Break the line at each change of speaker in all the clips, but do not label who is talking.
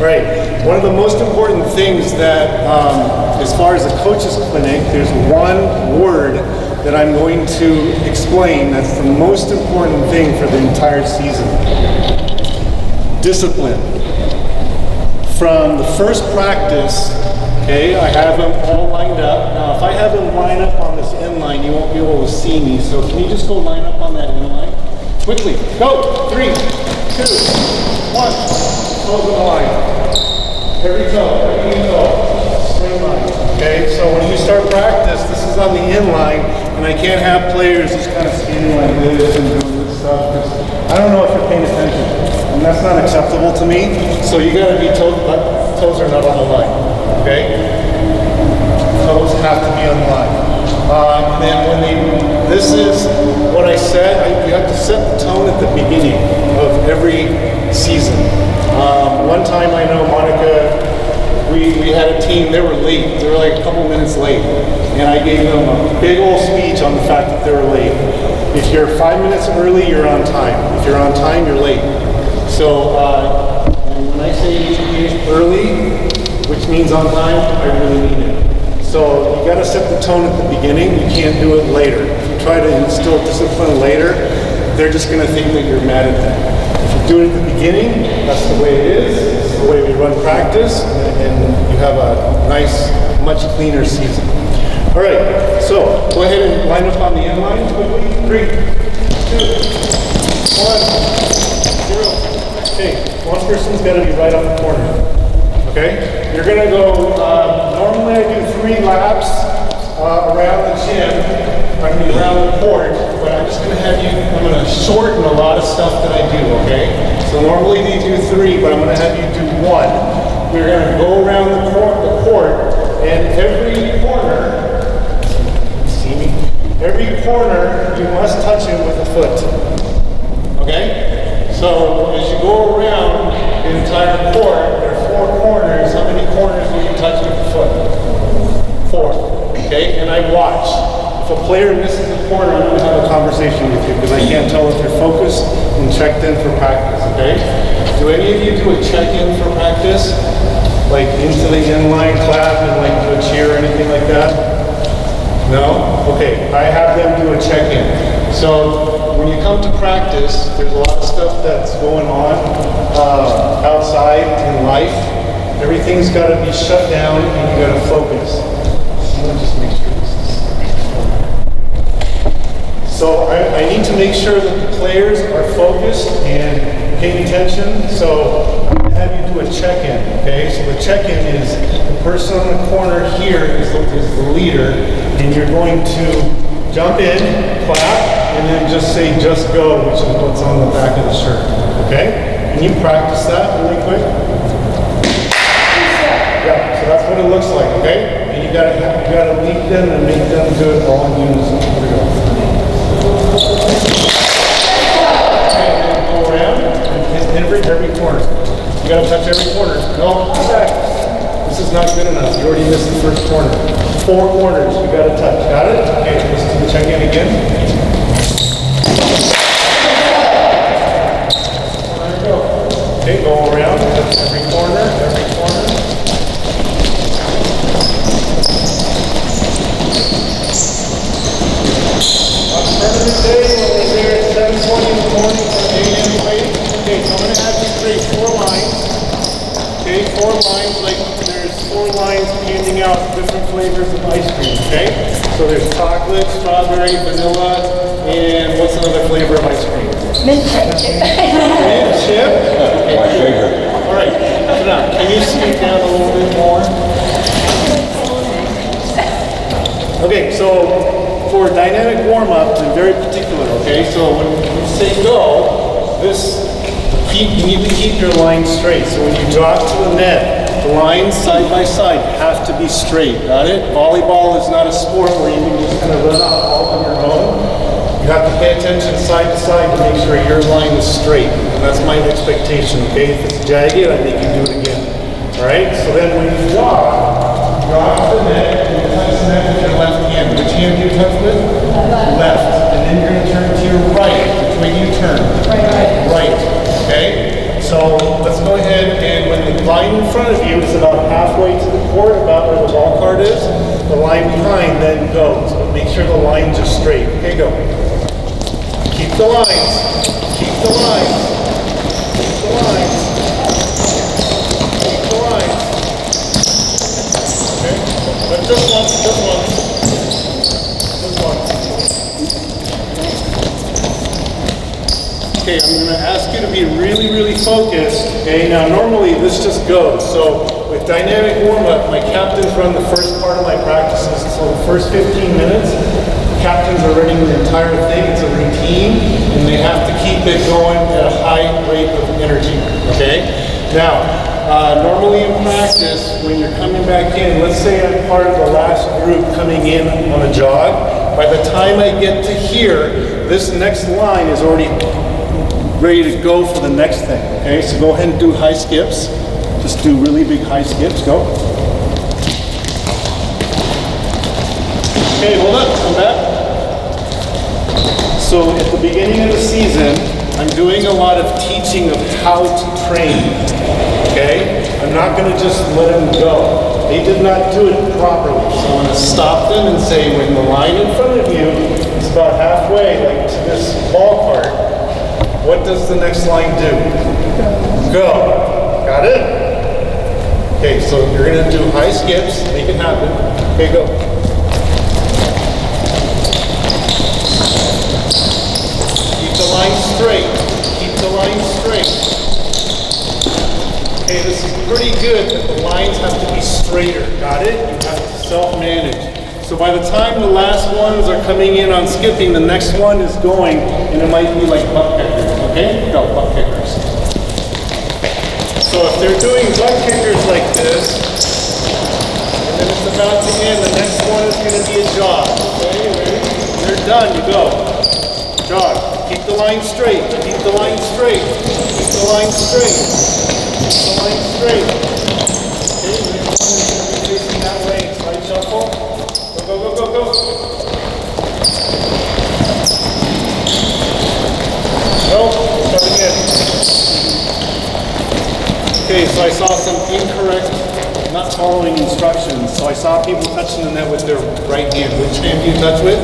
Right. One of the most important things that, as far as a coach's clinic, there's one word that I'm going to explain that's the most important thing for the entire season. Discipline. From the first practice, okay, I have them all lined up. Now, if I have them line up on this end line, you won't be able to see me. So can you just go line up on that end line? Quickly. Go. 3, 2, 1. Close the line. Every toe. Straight line. Okay, so when you start practice, this is on the end line, and I can't have players just kind of standing like this and doing this stuff. I don't know if you're paying attention, and that's not acceptable to me. So you got to be toes are not on the line. Okay, toes have to be on the line. And then this is what I said. You have to set the tone at the beginning of every season. One time I know Monica, we had a team, they were late. They were like a couple minutes late. And I gave them a big old speech on the fact that they were late. If you're 5 minutes early, you're on time. If you're on time, you're late. So when I say early, which means on time, I really mean it. So you got to set the tone at the beginning. You can't do it later. If you try to instill discipline later, they're just going to think that you're mad at them. If you do it at the beginning, that's the way it is. It's the way we run practice, and you have a nice, much cleaner season. All right, so go ahead and line up on the end line quickly. 3, 2, 1, 0. Okay, one person's got to be right on the corner. Okay, you're going to go, normally I do 3 laps around the gym. Around the court, but I'm just going to have you, I'm going to shorten a lot of stuff that I do, okay? So normally they do 3, but I'm going to have you do 1. We're going to go around the court, and every corner, see me? Every corner, you must touch it with a foot, okay? So as you go around the entire court, there are 4 corners. How many corners will you touch with a foot? 4, okay? And I watch. If a player misses a corner, I'm going to have a conversation with you because I can't tell if you're focused and checked in for practice, okay? Do any of you do a check-in for practice? Like into the inline clap and like do a cheer or anything like that? No? Okay, I have them do a check-in. So when you come to practice, there's a lot of stuff that's going on outside in life. Everything's got to be shut down and you got to focus. I'm going to just make sure. So I need to make sure that the players are focused and paying attention. So I'm going to have you do a check-in, okay? So the check-in is the person on the corner here is the leader, and you're going to jump in, clap, and then just say, just go, which is what's on the back of the shirt, okay? Can you practice that really quick? Yeah, so that's what it looks like, okay? And you gotta lead them and make them do it all in unison. Here we go. Okay, then go around and hit every corner. You gotta touch every corner. No, this is not good enough. You already missed the first corner. 4 corners you gotta touch. Got it? Okay, let's do the check-in again. There we go. Okay, go around, touch every corner, every corner. Tournament day, when we're there at 7:20 in the morning for 8 a.m. wait. Okay, so I'm going to have you create 4 lines. Okay, 4 lines, like there's 4 lines handing out different flavors of ice cream, okay? So there's chocolate, strawberry, vanilla, and what's another flavor of ice cream?
Mint chip.
Mint chip? Okay.
My favorite.
All right, so now, can you speak down a little bit more? Okay, so for dynamic warm-up, I'm very particular, okay? So when you say go, you need to keep your line straight. So when you drop to the net, the lines side by side have to be straight, got it? Volleyball is not a sport where you can just kind of run out all on your own. You have to pay attention side to side to make sure your line is straight. And that's my expectation, okay? If it's jagged, I make you do it again. All right? So then when you drop to the net, and you touch the net with your left hand. Which hand do you touch with? Left. And then you're going to turn to your right. Which way do you turn? Right. Okay? So let's go ahead and when the line in front of you is about halfway to the court, about where the ball card is. The line behind then goes, but make sure the lines are straight. Okay, go. Keep the lines. Keep the lines. Keep the lines. Keep the lines. Okay? But just once, just once. Just once. Okay, I'm going to ask you to be really, really focused. Okay, now normally this just goes. So with dynamic warm-up, my captains run the first part of my practices. So the first 15 minutes, captains are running the entire thing. It's a routine, and they have to keep it going at a high rate of energy. Okay? Now, normally in practice, when you're coming back in, let's say I'm part of the last group coming in on a jog. By the time I get to here, this next line is already ready to go for the next thing. Okay, so go ahead and do high skips. Just do really big high skips. Go. Okay, hold up. Come back. So at the beginning of the season, I'm doing a lot of teaching of how to train. Okay? I'm not going to just let them go. They did not do it properly. So I'm going to stop them and say, when the line in front of you is about halfway, like to this ball cart, what does the next line do? Go. Got it? Okay, so you're going to do high skips. Make it happen. Okay, go. Keep the line straight. Keep the line straight. Okay, this is pretty good, but the lines have to be straighter. Got it? You have to self-manage. So by the time the last ones are coming in on skipping, the next one is going, and it might be like butt kickers. Okay? Go, butt kickers. So if they're doing butt kickers like this, and then it's about to end, the next one is going to be a jog. Okay, ready? They're done, you go. Jog. Keep the line straight. Keep the line straight. Keep the line straight. Keep the line straight. Okay, the next one is going to be facing that way. Slide shuffle. Go, go, go, go, go. Nope, start again. Okay, so I saw some incorrect, not following instructions. So I saw people touching the net with their right hand. Which hand do you touch with?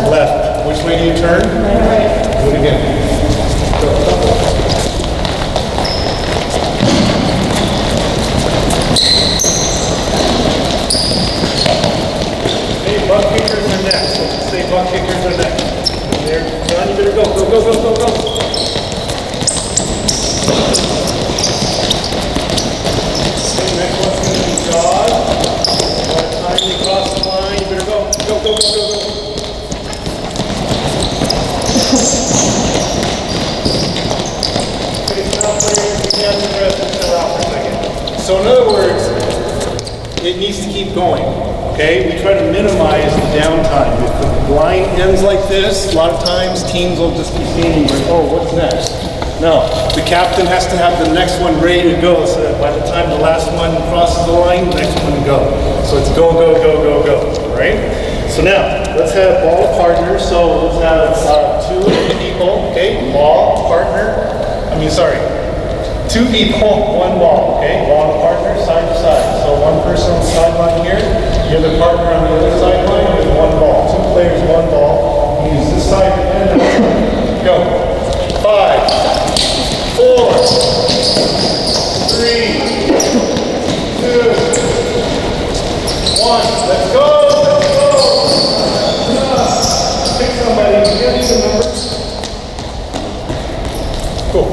Left. Which way do you turn? Right. Do it again. Go, go, go. Okay, butt kickers are next. Let's say butt kickers are next. There, John, you better go, go, go, go, go, go. Okay, next one's going to be jog. By the time you cross the line, you better go, go, go, go, go, go. Okay, so now players, we have to rest and chill out for a second. So in other words, it needs to keep going. Okay, we try to minimize the downtime. If the line ends like this, a lot of times teams will just be standing like, oh, what's next? No, the captain has to have the next one ready to go so that by the time the last one crosses the line, the next one go. So it's go, go, go, go, go, right? So now, let's have ball partners. So let's have two people, okay? Ball, partner, two people, one ball, okay? Ball and partner, side to side. So one person on the sideline here, the other partner on the other sideline with one ball. Two players, one ball. Use this side and that side. Go. 5, 4, 3, 2, 1. Let's go. Let's go. Pick somebody. You get these numbers. Cool.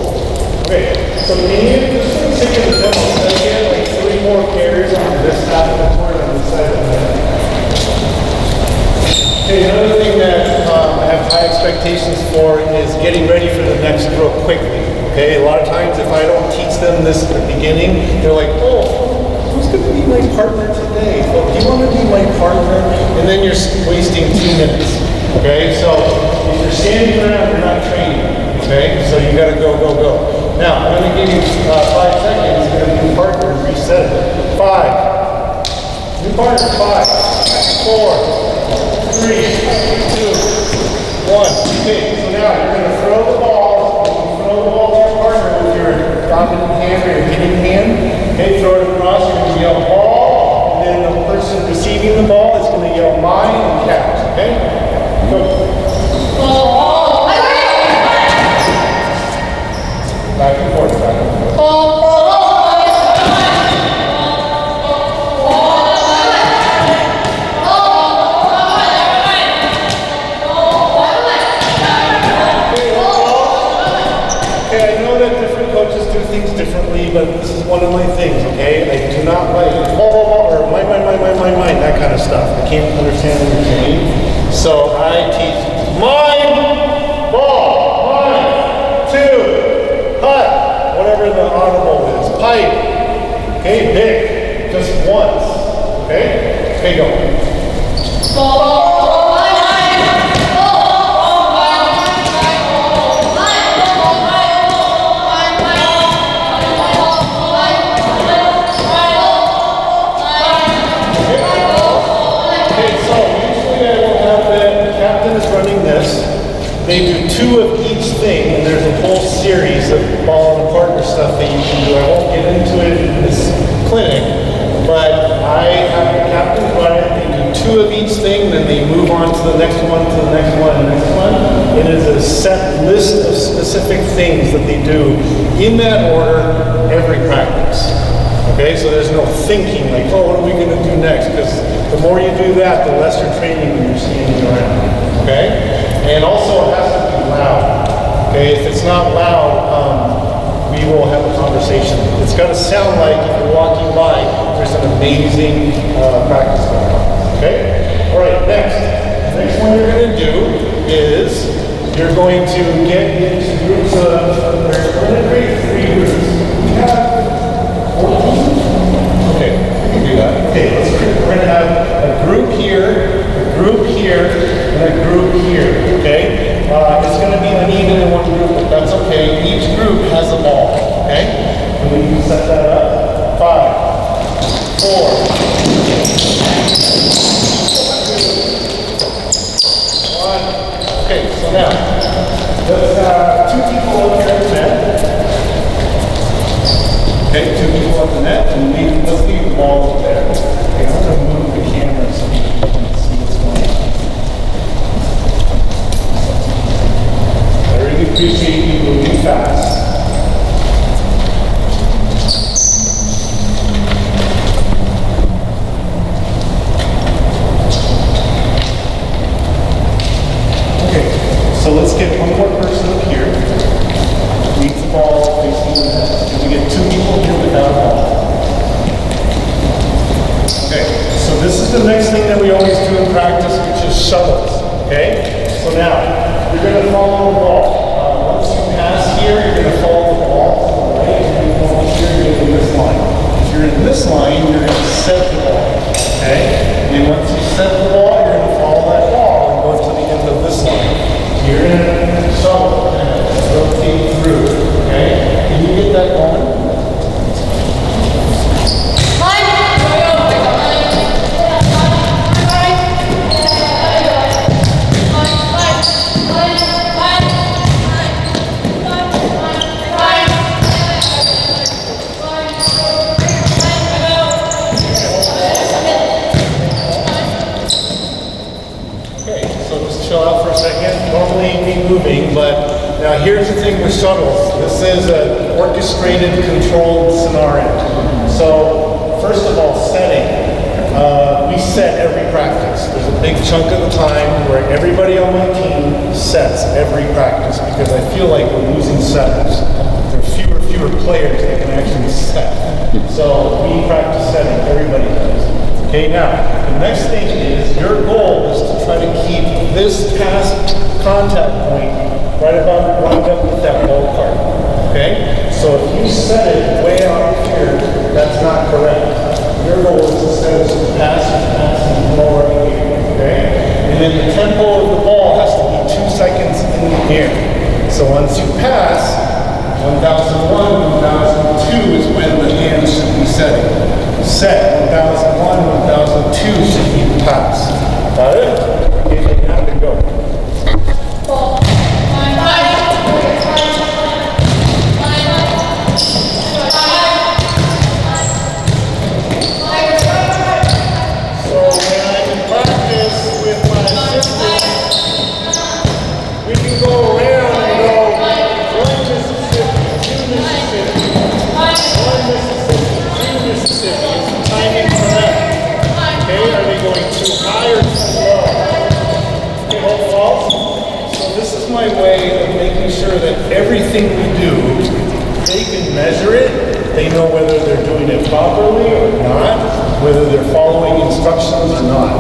Okay. So can you just take the demo set again, like 3 more carries on this half of the court on this side of the net. Okay, another thing that I have high expectations for is getting ready for the next drill quickly. Okay, a lot of times if I don't teach them this at the beginning, they're like, oh, who's going to be my partner today? Oh, do you want to be my partner? And then you're wasting 2 minutes. Okay, so if you're standing around, you're not training. Okay, so you got to go, go, go. Now, I'm going to give you 5 seconds. You're going to do partner and reset it. 5. New partner. 5, 4, 3, 2, 1. Okay, so now you're going to throw the ball. You throw the ball to your partner with your dominant hand or your hitting hand. this is one of my things, okay? I do not like or mine, that kind of stuff. I can't understand what you're saying. So I teach mine, ball, mine, two, putt, whatever the audible is, pipe. Okay, big, just once. Okay? Okay, go. Ball. They do two of each thing, and there's a whole series of ball and partner stuff that you can do. I won't get into it in this clinic, but I have the captains run it. They do two of each thing, then they move on to the next one, to the next one, and the next one. It is a set list of specific things that they do in that order every practice. Okay, so there's no thinking like, oh, what are we going to do next? Because the more you do that, the less you're training when you're standing around. Okay? And also it has to be loud. Okay, if it's not loud, we will have a conversation. It's got to sound like if you're walking by, there's an amazing practice going on. Okay? Alright, next. The next one you're going to do is you're going to get into groups of, we're going to create 3 groups. We have 14. Okay, we can do that. Okay, we're going to have a group here, a group here, and a group here. Okay? It's going to be uneven in one group, but that's okay. Each group has a ball. Okay? And we can set that up. 5, 4. Okay, so now, let's have 2 people up here at the net. Okay, 2 people at the net, and let's leave the ball up there. Okay, I'm going to move the camera so you can see what's going on. I really appreciate you moving fast. So let's get one more person up here. Leave the ball facing the net. And we get 2 people here without a ball. Okay, so this is the next thing that we always do in practice, which is shuttles. Okay? So now, you're going to follow the ball. Once you pass here, you're going to follow the ball to the right, and you go here, you're in this line. If you're in this line, you're going to set the ball. Okay? And once you set the ball, you're going to follow that ball and go to the end of this line. You're going to shuttle and rotate through, okay? Can you get that going? Moving, but now here's the thing with shuttles. This is an orchestrated, controlled scenario. So, first of all, setting. We set every practice. There's a big chunk of the time where everybody on my team sets every practice because I feel like we're losing setters. There are fewer players that can actually set. So we practice setting. Everybody does. Okay, now, the next thing is your goal is to try to keep this pass contact point right about lined up with that ball card. Okay? So if you set it way out here, that's not correct. Your goal is to set it to pass and ball right here. Okay? And then the tempo of the ball has to be 2 seconds in the air. So once you pass, 1001, 1002 is when the hand should be setting. Set 1001, 1002 should be the pass. Got it? Okay, then you have to go. My way of making sure that everything we do, they can measure it they know whether they're doing it properly or not, whether they're following instructions or not.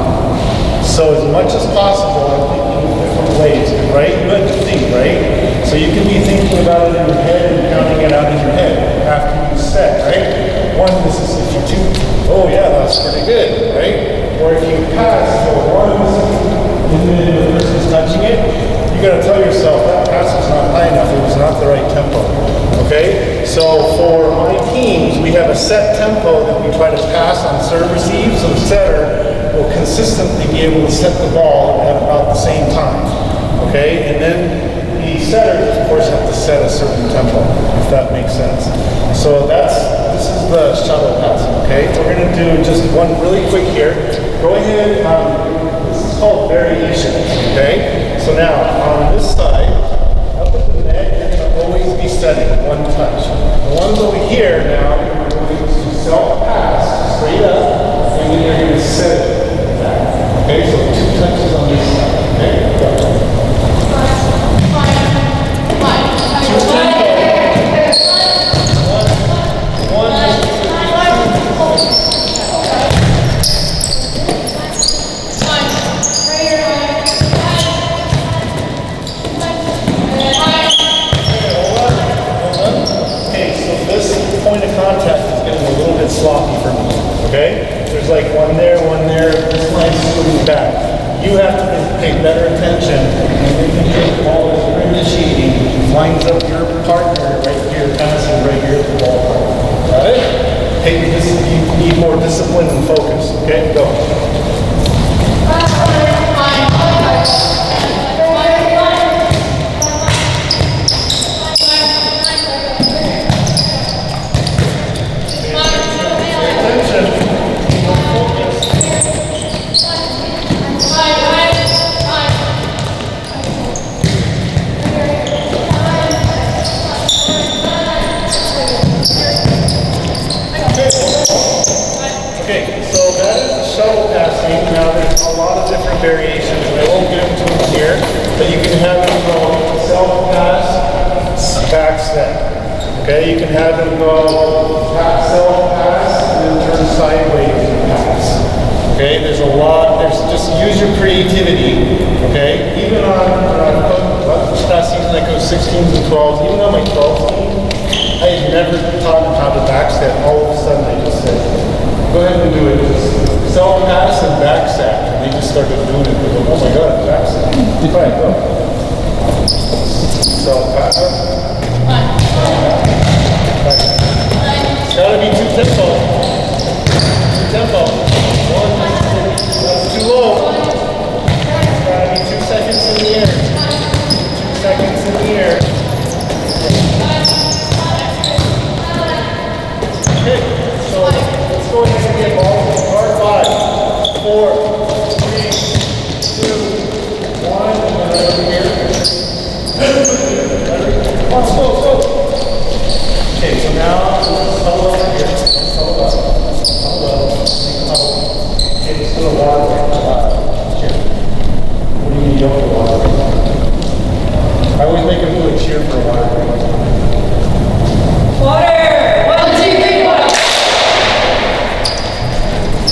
So as much as possible, I'm thinking of different ways, right? You have to think, right? So you can be thinking about it in your head and counting it out in your head after you set, right? One, this is if you two, oh yeah, that's pretty good, right? Or if you pass, so one, and then the person's touching it, you gotta tell yourself that pass was not high enough, it was not the right tempo, okay? So for my teams, we have a set tempo that we try to pass on serve receive, so the setter will consistently be able to set the ball at about the same time, okay? And then the setters, of course, have to set a certain tempo, if that makes sense. So this is the shuttle passing, okay? We're gonna do just one really quick here. Go ahead, this is called variations, okay? So now, on this side, up at the net, you're gonna always be setting one touch. The ones over here now, you're going to self-pass straight up, and then you're gonna set it back. Okay, so 2 touches on this side, okay? Go. Point of contact is getting a little bit sloppy for me, okay? There's like one there, this line's moving back. You have to pay better attention and making sure the ball is you're initiating lines up your partner right here, passing right here at the ball partner. Got it? Hey, you need more discipline and focus, okay? Go. Okay, so that is the shuttle passing. Now there's a lot of different variations, and I won't get into them here, but you can have them go self-pass, back step. Okay, you can have them go self-pass, and then turn sideways and pass. Okay, there's a lot, just use your creativity, okay? Even on this past season I coach 16s and 12s, even on my 12 team, I had never taught them how to backstep. All of a sudden they just said, go ahead and do it. Just self-pass and backstep. And they just started doing it. They go, oh my God, backstep. All right, go. Self-pass. It's got to be 2 tempo. 2 tempo. 1, that's too low. It's got to be 2 seconds in the air. 2 seconds in the air. Okay, so let's go ahead and get balls in part 5, 4, 3, 2, 1, and then over here. Let's go. Okay, so now huddle over here. Huddle up. Okay, let's do a water break. Cheer. What do you need over the water break? I always make them do a cheer for a water break. Water!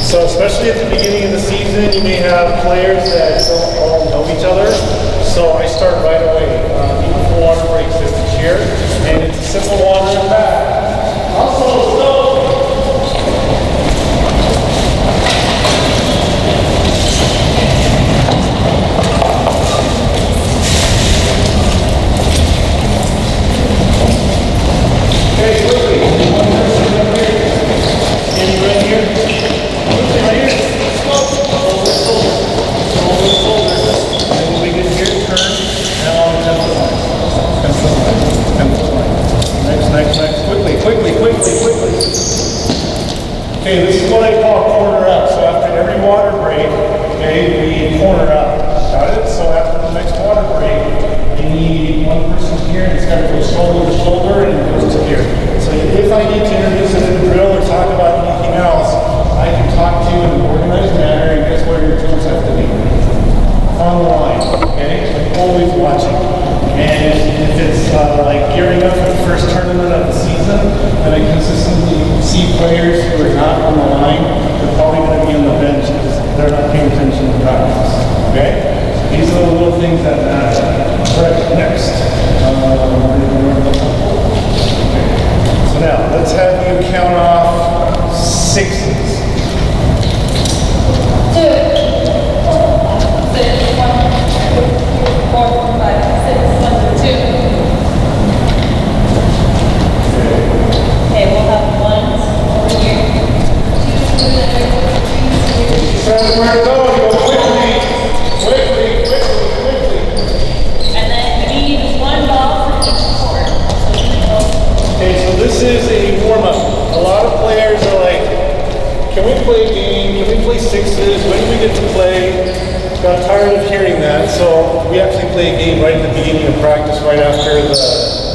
So especially at the beginning of the season, you may have players that don't all know each other. So I start right away. Even for water breaks, there's a cheer, and it's a simple water and back. Also, go! Okay, quickly. One person right here. Standing right here. Right here. Let's go. Shoulder. And when we get here, turn. Now on the tempo line. Next. Quickly. Okay, this is what I call corner up. So after every water break, okay, we corner up. Got it? So after the next water break, you need one person here, and it's got to go shoulder to shoulder, and it goes to here. So if I need to introduce it in the drill or talk about anything else, I can talk to you in an organized manner, and guess where your tools have to be? On the line, okay? I'm always watching. And if it's like gearing up for the first tournament of the season, and I consistently see players who are not on the line, they're probably going to be on the bench because they're not paying attention to practice. Okay? So these are the little things that matter. All right, next. Okay. So now, let's have you count off sixes.
2, 4, 6, 1, 2, 4, 5, 6, 1, 2. Okay, we'll have ones over here. 2, 3, 4, 5.
Where to go? Go quickly.
And then we need one ball for each court.
Okay, so this is a warm-up. A lot of players are like, can we play a game? Can we play sixes? When do we get to play? Got tired of hearing that, so we actually play a game right at the beginning of practice, right after the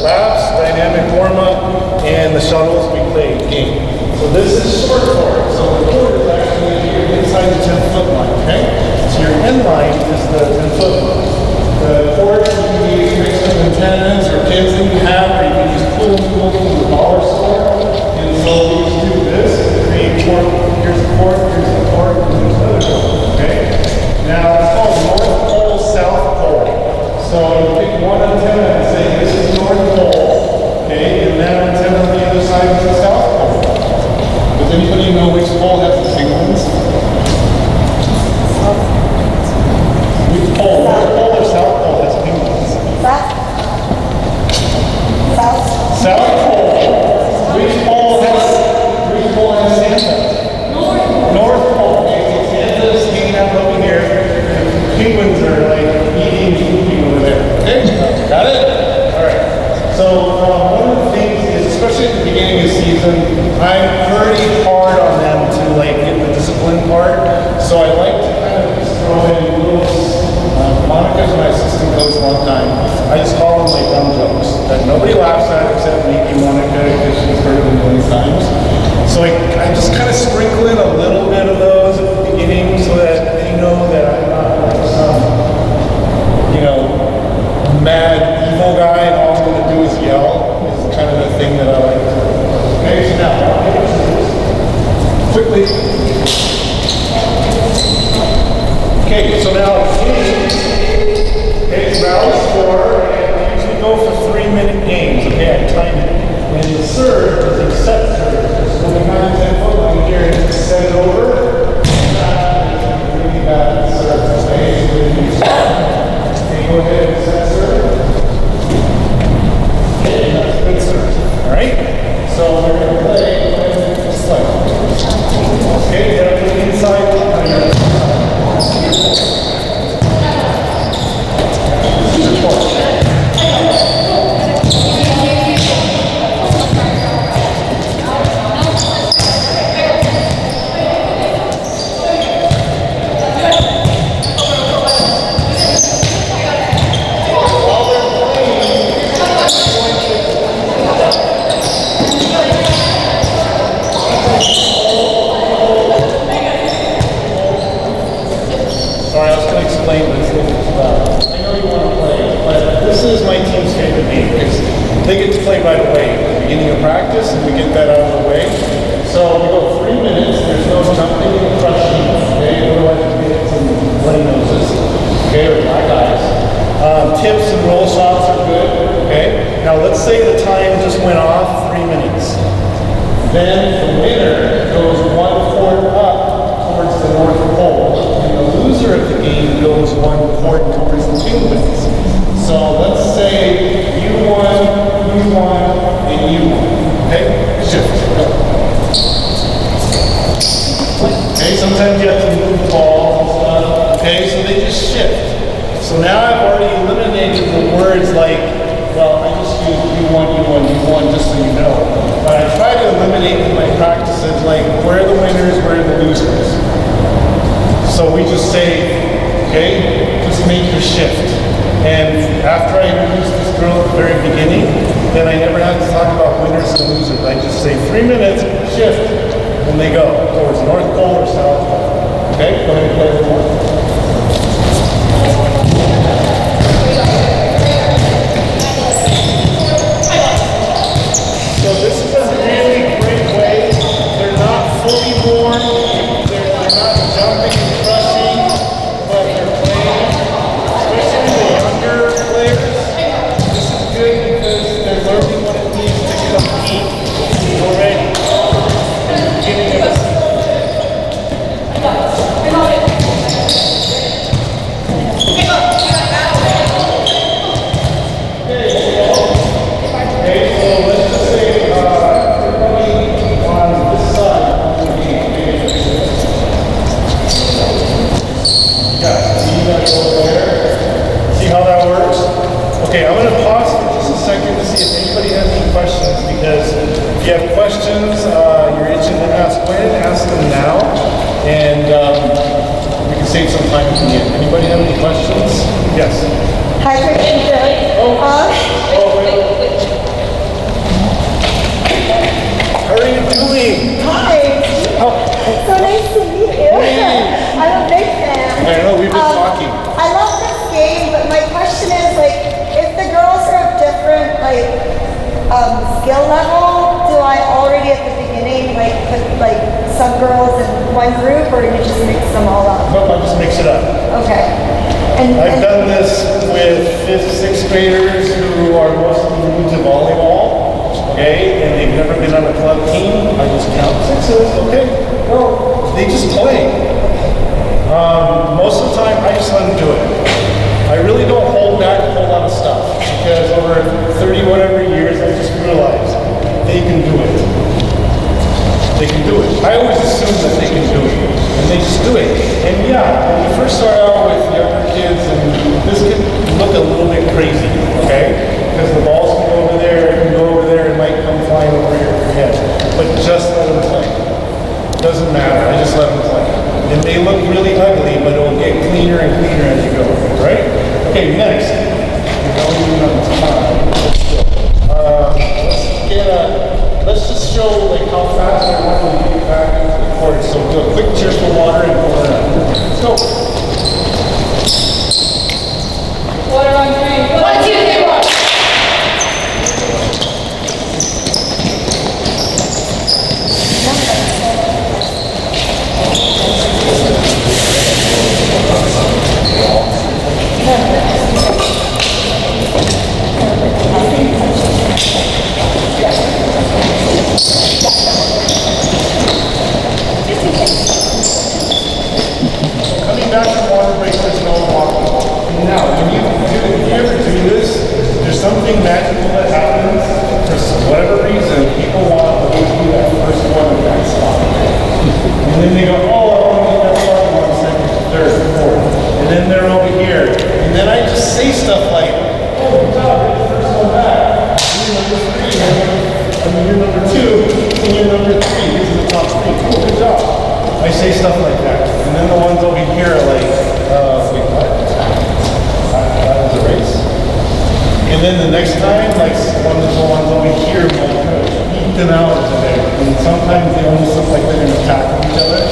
laps, dynamic warm-up, and the shuttles, we play a game. So this is short court. So the court is actually here inside the 10-foot line, okay? So your end line is the 10-foot line. The court, you can use mixed up antennas or pins that you have, or you can use pool from the dollar store. And so we just do this, create court. Here's the court, here's the court, and here's another court, okay? Now, it's called North Pole, South Pole. So you pick one antenna and say, this is North Pole, okay? And that antenna on the other side is the South Pole. Does anybody know which pole has the penguins? Which pole? North Pole or South Pole has penguins? South Pole. Which pole has Santa? North Pole. Okay, so Santa's hanging out over here. Penguins are like eating and pooping over there. Okay? Got it? Alright. So one of the things is, especially at the beginning of the season, I'm pretty hard on them to like get the discipline part. So I like to kind of just throw in little Monica's my assistant coach a long time. I just call them like dumb jokes that nobody laughs at except maybe Monica because she's heard them a million times. So I just kind of sprinkle in a little bit of those at the beginning so that they know that I'm not like some, mad evil guy and all I'm going to do is yell. Is kind of the thing that I like to do. Okay, so now, quickly. Okay, so now, round 4, and I usually go for 3-minute games. Okay, I time it. And the serve is a set serve. So the 9-10-foot line here is set it over. And really bad serve. Okay, so go ahead and set serve. Okay, that's a good serve. Alright? So we're going to play just like okay, you got to put it inside. Sorry, I was going to explain this. I know you want to play, but this is my team's favorite game because they get to play right away at the beginning of practice, and we get that out of the way. So we go 3 minutes. There's no jumping and crushing. Okay, otherwise we get some bloody noses. Okay, or black eyes. Tips and roll shots are good. Okay. Now let's say the time just went off 3 minutes. Then the winner goes 1 court up towards the North Pole, and the loser of the game goes 1 court towards the penguins. So let's say you won, and you won. Okay? Shift. Go. Okay, sometimes you have to move the balls and stuff. Okay, so they just shift. So now I've already eliminated the words like, well, I just use you won, just so you know. But I try to eliminate in my practices, like, where are the winners, where are the losers? So we just say, okay, just make your shift. And after I introduce this girl at the very beginning, then I never have to talk about winners and losers. I just say 3 minutes, shift, and they go towards North Pole or South Pole. Okay, go ahead and play with more. time at the end. Anybody have any questions? Yes.
Hi, Christian.
How are you doing?
Hi. So nice to meet you. I'm a big fan.
I know, we've been talking.
I love this game, but my question is, like, if the girls are of different, like, skill level, do I already at the beginning, like, put, like, some girls in one group, or you just mix them all up?
Nope, I just mix it up.
Okay. And
I've done this with 5th, 6th graders who are mostly new to volleyball, okay, and they've never been on a club team. I just count sixes, okay, well, they just play. Most of the time, I just let them do it. I really don't hold back a whole lot of stuff, because over 30 whatever years, I just realized they can do it. They can do it. I always assume that they can do it, and they just do it. And yeah, when you first start out with younger kids, and this can look a little bit crazy, okay? Because the balls can go over there, it can go over there, it might come flying over your head. But just let them play. Doesn't matter, I just let them play. It may look really ugly, but it'll get cleaner and cleaner as you go, right? Okay, next. Let's just show like how fast I want to get back into the court. So do a quick cheers for water and pour it up. Let's go.
Water on 3. 1, 2, 3, 1.
Coming back from water break, there's no walking. Now, when you ever do this, there's something magical that happens. For whatever reason, people want to do that first one in that spot. And then they go, oh, I want to get that spot in 1 second, third, fourth. And then they're over here. And then I just say stuff like, oh, good job, you're the first one back. You're number 3. You're number 2. And you're number 3. These are the top 3. Cool, good job. I say stuff like that. And then the ones over here are like, wait, what? That was a race? And then the next time, like, one of the ones over here might eat them out today. And sometimes they almost look like they're going to tackle each other.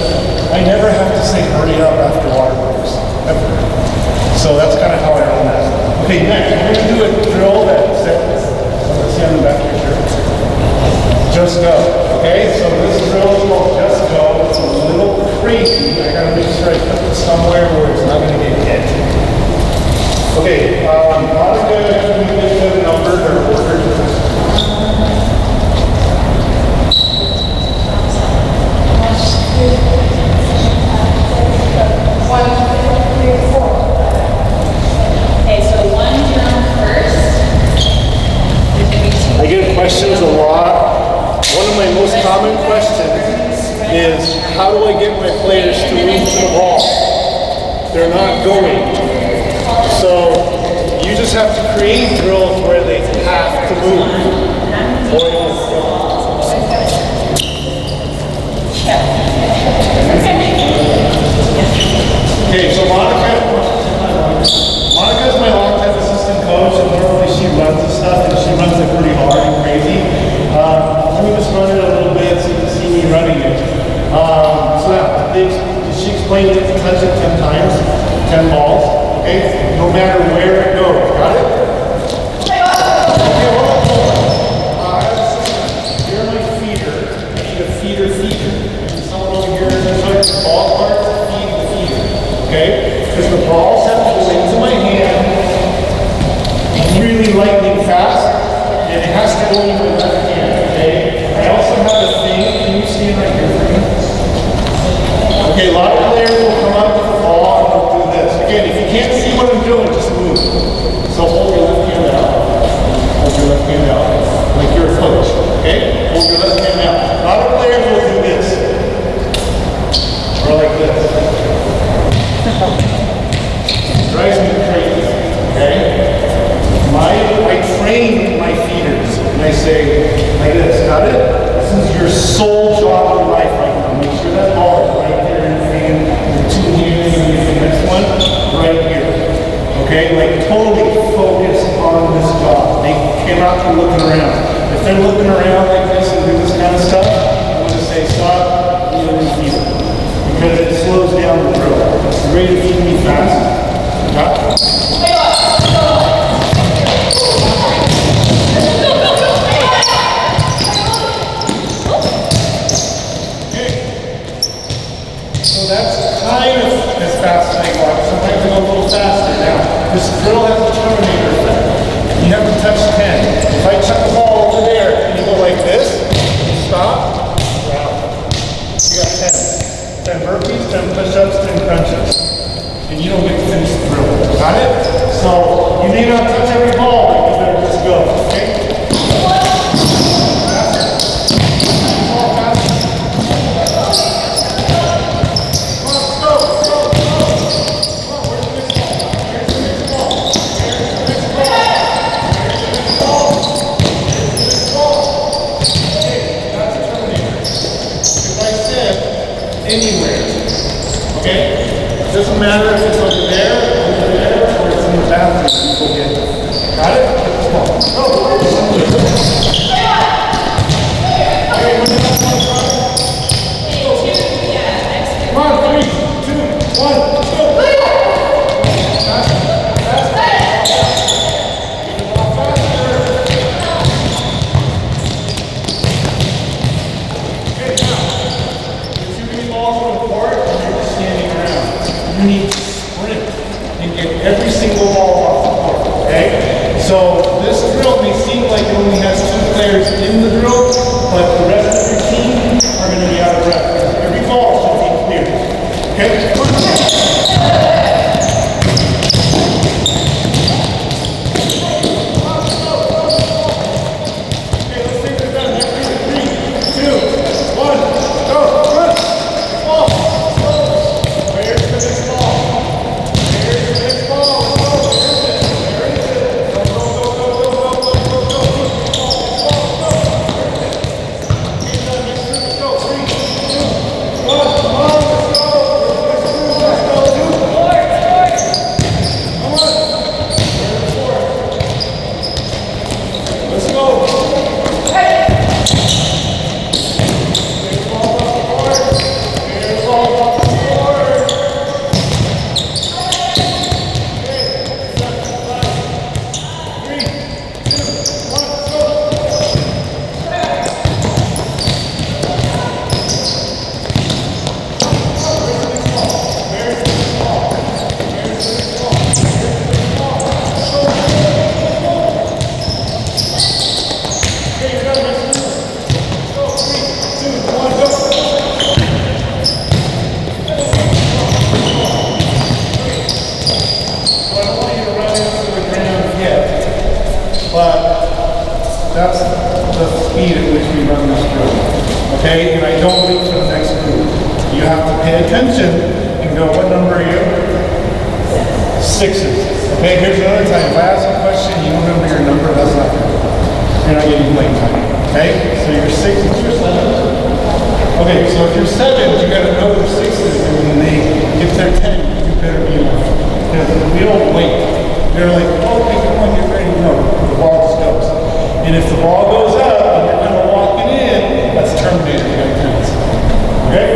I never have to say hurry up after water breaks. Ever. So that's kind of how I run that. Okay, next, we're going to do a drill that says, let's see on the back of your shirt. Just go. Okay, so this drill is called Just Go. It's a little crazy. I gotta make sure I put this somewhere where it's not gonna get hit. Okay, Monica, can you give a number or order?
1, 2, 3, 4. Okay, so 1 drum first. There's gonna be 2.
I get questions a lot. One of my most common questions is, how do I get my players to move to the ball? They're not going. So you just have to create drills where they have to move. Okay, so Monica's my longtime assistant coach, and normally she runs this stuff, and she runs it pretty hard and crazy. Let me just run it a little bit so you can see me running it. So now, she explained it, touch it 10 times, 10 balls, okay? No matter where it goes, got it? Okay, hold on. Here are my feeder. I need a feeder. Someone over here, there's a ball part to feed the feeder, okay? Because the balls have to go into my hand really lightning fast, and it has to go into my left hand, okay? I also have a thing, can you stand right here for me? Okay, a lot of players will come up with the ball and they'll do this. Again, if you can't see what I'm doing, just move. So hold your left hand out. Hold your left hand out. Like you're a coach, okay? Hold your left hand out. A lot of players will do this. Or like this. Drives me crazy, okay? I train my feeders, and I say, like this, got it? This is your sole job in life right now. Make sure that ball is right there in the hand, your 2 hands, and the next one. You ready to feed me fast? Huh? So that's kind of as fast as I walk. Sometimes I go a little faster. Now, this drill has a terminator effect. You have to touch 10. If I chuck the ball over there and you go like this, you stop, you're out. You got 10. 10 burpees, 10 push-ups, 10 crunches. And you don't get to finish the drill. Got it? So you may not touch every ball, but you better just go. Okay? Anywhere. Okay? It doesn't matter if it's over there, or it's in the bathroom. People get it. Got it? Go. Come on, 3, 2, 1, let's go. You need to sprint and get every single ball off the court, okay? So this drill may seem like it only has 2 players in the drill, but the rest of your team are going to be out of breath. Every ball should be clear, okay? That's the speed at which we run this drill. Okay, and I don't wait for the next group. You have to pay attention and go, what number are you? 6s. Okay, here's another time. If I ask a question, you don't remember your number, that's not good. You're not getting playing time. Okay, so you're 6 and you're 7. Okay, so if you're 7, you gotta know they're 6s, and when they get their 10, you better be on. Because we don't wait. They're like, oh, okay, come on, get ready. No, the ball just goes. And if the ball goes up and you're kind of walking in, that's terminated. You gotta cancel. Okay?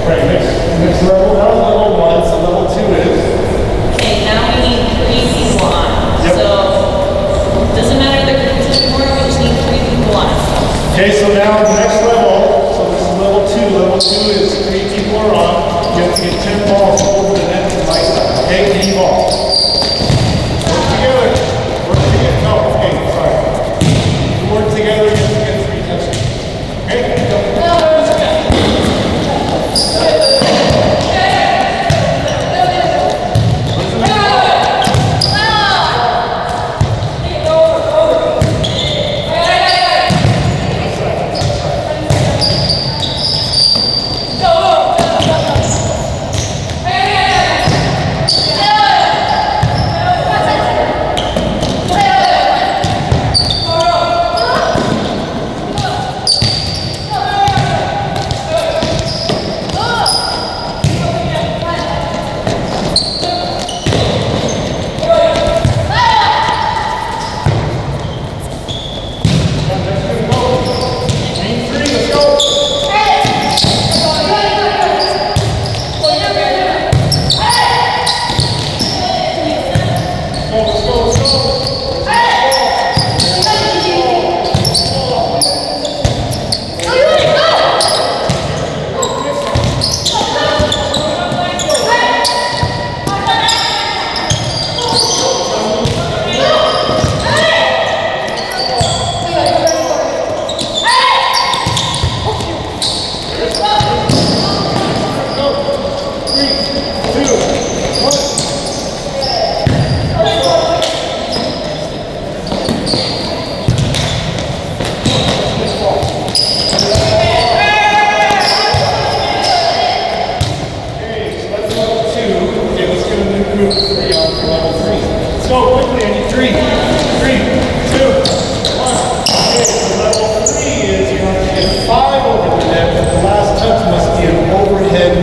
Right, next level. That was level 1, so level 2 is.
Okay, now we need 3 people on.
Yep.
So, doesn't matter the groups anymore, we just need 3 people on.
Okay, so now the next level, so this is level 2. Level 2 is 3 people are on. You have to get 10 balls over the net to my side. Okay, any ball. Work together. Work together. No, okay, sorry. Work together, you have to get 3 touches. Okay? Go.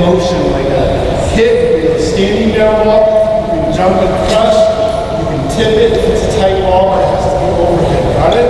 motion like a hit, standing down ball, you can jump and crush, you can tip it if it's a tight ball, but it has to be overhead. Got it?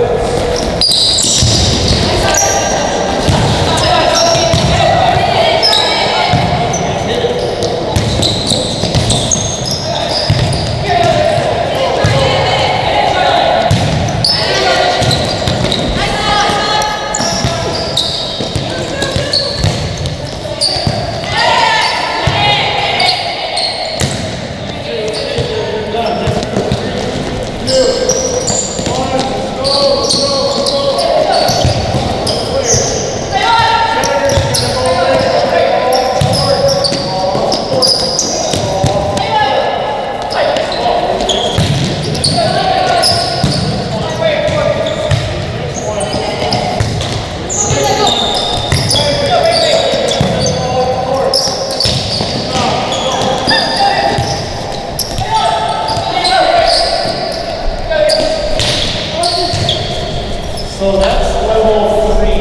So that's level 3.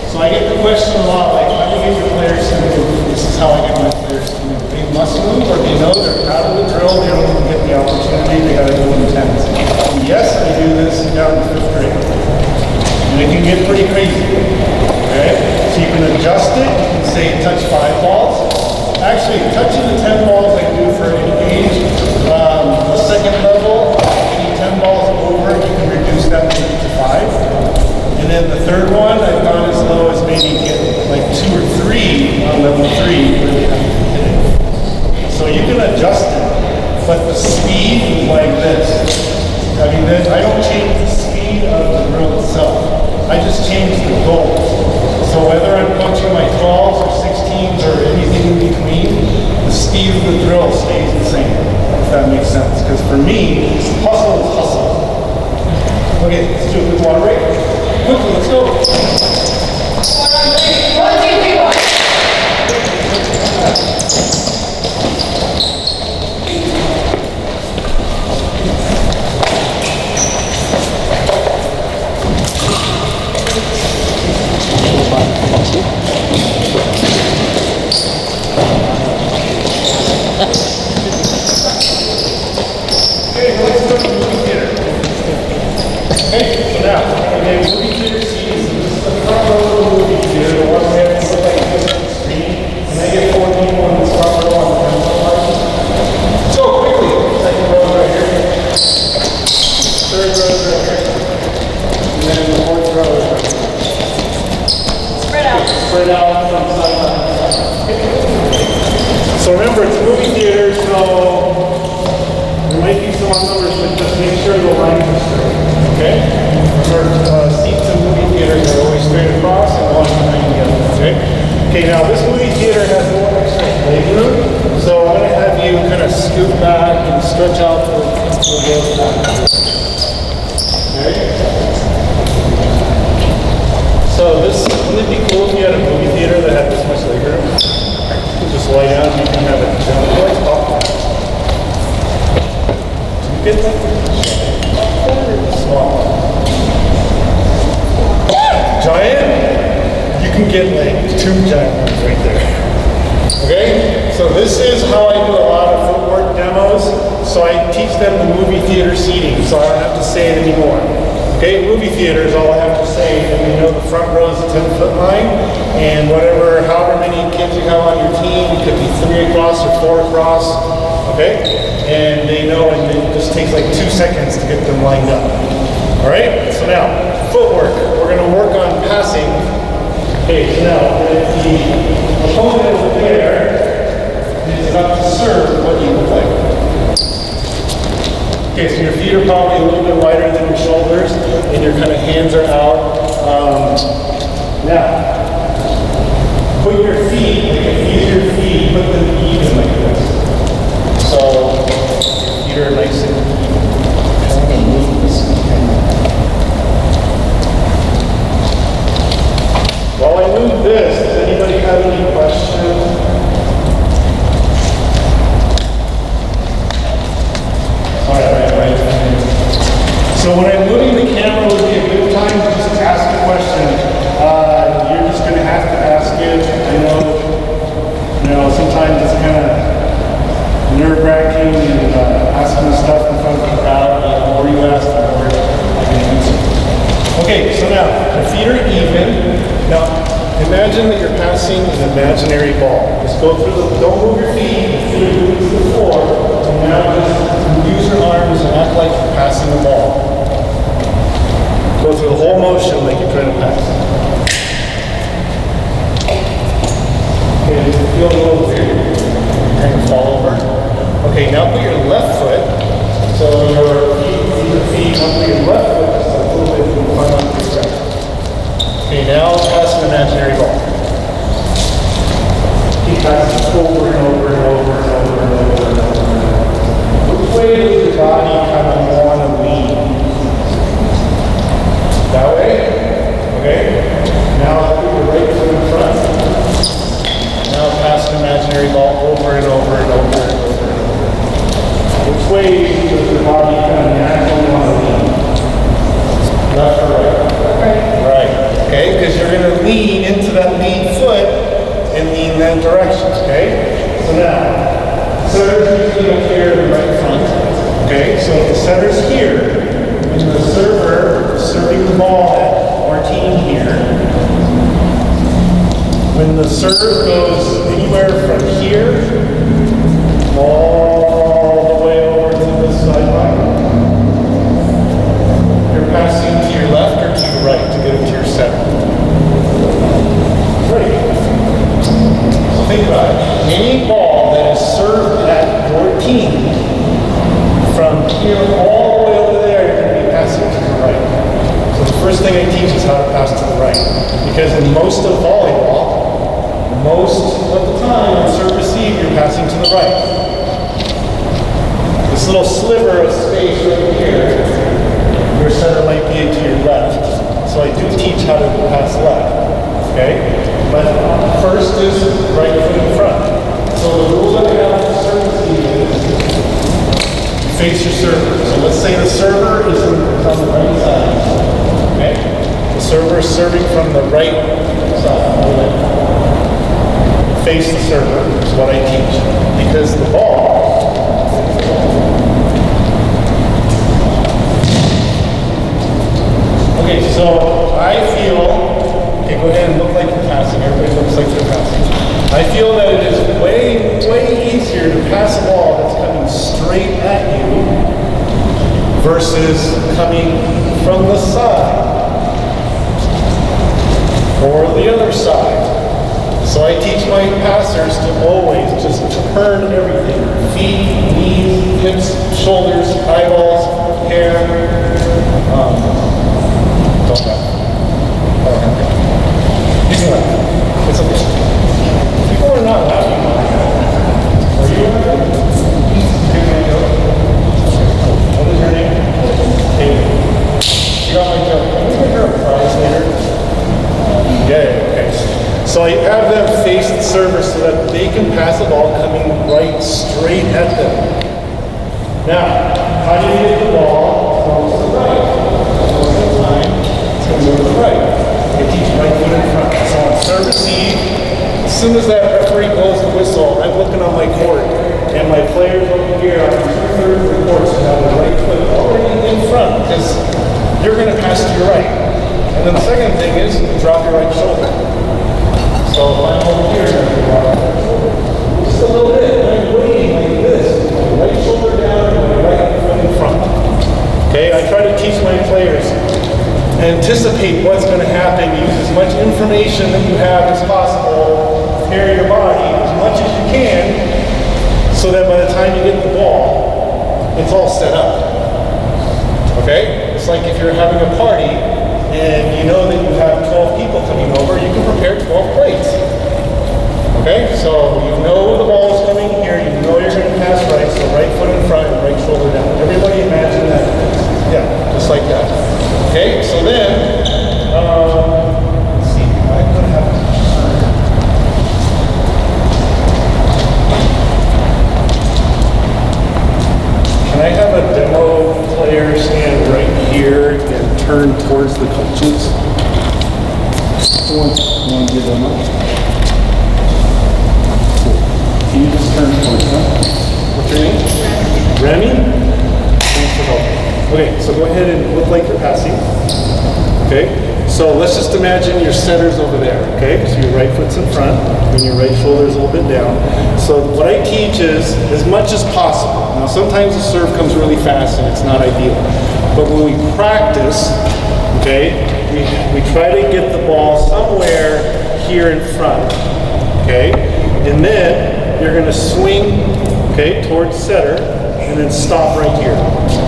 So I get the question a lot, like, how do you get your players to move? This is how I get my players to move. They must move, or they know they're out of the drill, they don't even get the opportunity, they gotta go intense. Yes, I do this down to 5th grade. And it can get pretty crazy. Okay? So you can adjust it, you can say touch 5 balls. Actually, touching the 10 balls I do for any age. The second level, any 10 balls over, you can reduce that to 5. And then the third one, I've gone as low as maybe get like 2 or 3 on level 3 where you have to hit it. So you can adjust it, but the speed is like this. I mean, I don't change the speed of the drill itself. I just change the goals. So whether I'm coaching my 12s or 16s or anything in between, the speed of the drill stays the same, if that makes sense. Because for me, hustle is hustle. Okay, let's do a quick water break. Quickly, let's go.
1, 2, 3, 1.
Okay, let's go to movie theater. Okay, so now, again, movie theater seats. This is the front row of the movie theater. The one we have to look like this on the screen. And I get 4 people in this front row on the pencil part. So, quickly, second row right here. Third row right here. And then the 4th row is right here.
Spread out.
Spread out from side to side. So remember, it's a movie theater, so there might be some odd numbers, but just make sure the lines are straight, okay? Remember, seats in movie theaters are always straight across and one behind the other, okay? Okay, now this movie theater has no extra leg room, so I'm going to have you kind of scoot back and stretch out the legs back. Okay? So this, wouldn't it be cool if you had a movie theater that had this much leg room? You just lie down and you can have it jump like popcorn. You get that? Small. Giant? You can get like 2 giant ones right there. Okay? So this is how I do a lot of footwork demos. So I teach them the movie theater seating, so I don't have to say it anymore. Okay, movie theaters, all I have to say, and you know the front row is a 10-foot line, and however many kids you have on your team, it could be 3 across or 4 across, okay? And they know, and it just takes like 2 seconds to get them lined up. All right, so now, footwork. We're gonna work on passing. Okay, so now, if the opponent over there is about to serve, what do you look like? Okay, so your feet are probably a little bit wider than your shoulders, and your kind of hands are out. Now, put your feet, use your feet, put them even like this. So, your feet are nice and even. I'm going to move this. While I move this, does anybody have any questions? Right. So when I'm moving the camera would be a good time to just ask a question. You're just going to have to ask it. I know you're passing an imaginary ball. Just go through the, don't move your feet, through the floor, and now just use your arms and act like you're passing the ball. Go through the whole motion like you're trying to pass. Okay, does it feel a little weird? Kind of fall over. Okay, now put your left foot, so your feet, now put your left foot just a little bit in front of your right. Okay, now pass an imaginary ball. Keep passing over and over and over and over and over and over and over. Which way does your body kind of want to lean? That way? Okay. Now put your right foot in front. Now pass an imaginary ball over and over and over and over and over. Which way does your body kind of naturally want to lean? Left or right? Right. Okay, because you're going to lean into that lead foot and lean that direction, okay? So now, setter's usually up here in the right front, okay? So if the setter's here, and the server is serving the ball at Martine here, when the serve goes anywhere from here, all the way over to the sideline, you're passing to your left or to your right to get it to your center. Great. So think about it. Any ball that is served at your team, from here all the way over there, you're going to be passing to the right. So the first thing I teach is how to pass to the right. Because in most of volleyball, most of the time on serve receive, you're passing to the right. This little sliver of space right here, your center might be to your left. So I do teach how to pass left, okay? But first is right foot in front. So the rule that I have for serve receive is you face your server. So let's say the server is on the right side, okay? The server is serving from the right side. Face the server is what I teach. Because the ball, okay, so I feel, okay, go ahead and look like you're passing. Everybody looks like they're passing. I feel that it is way, way easier to pass a ball that's coming straight at you versus coming from the side or the other side. So I teach my passers to always just turn everything. Feet, knees, hips, shoulders, eyeballs, hair. Don't laugh. You can laugh. It's okay. People are not laughing. Are you laughing? What is your name? David. You got my joke. Can we get her a prize later? Yeah, okay. So I have them face the server so that they can pass the ball coming right straight at them. Now, how do you hit the ball? Go to the right. Most of the time, it's going to go to the right. I teach right foot in front. So on serve receive, as soon as that referee blows the whistle, I'm looking on my court, and my players over here are 2/3 of the court to have the right foot already in front because you're going to pass to your right. And then the second thing is drop your right shoulder. So if I'm over here, just a little bit, and I'm waiting like this, my right shoulder down and my right foot in front. Okay, I try to teach my players, anticipate what's going to happen, use as much information that you have as possible, prepare your body as much as you can, so that by the time you get the ball, it's all set up. Okay? It's like if you're having a party, and you know that you have 12 people coming over, you can prepare 12 plates. Okay, so you know the ball is coming here, you know you're going to pass right, so right foot in front and right shoulder down. Everybody imagine that. Yeah, just like that. Okay, so then, let's see, I'm going to have to Can I have a demo player stand right here and turn towards the coaches? Who wants to give them up? Cool. Can you just turn towards them? What's your name? Remy? Thanks for helping. Okay, so go ahead and look like you're passing. Okay? So let's just imagine your setter's over there, okay? So your right foot's in front and your right shoulder's a little bit down. So what I teach is as much as possible. Now sometimes the serve comes really fast and it's not ideal. But when we practice, okay, we try to get the ball somewhere here in front, okay? And then you're gonna swing, okay, towards setter and then stop right here.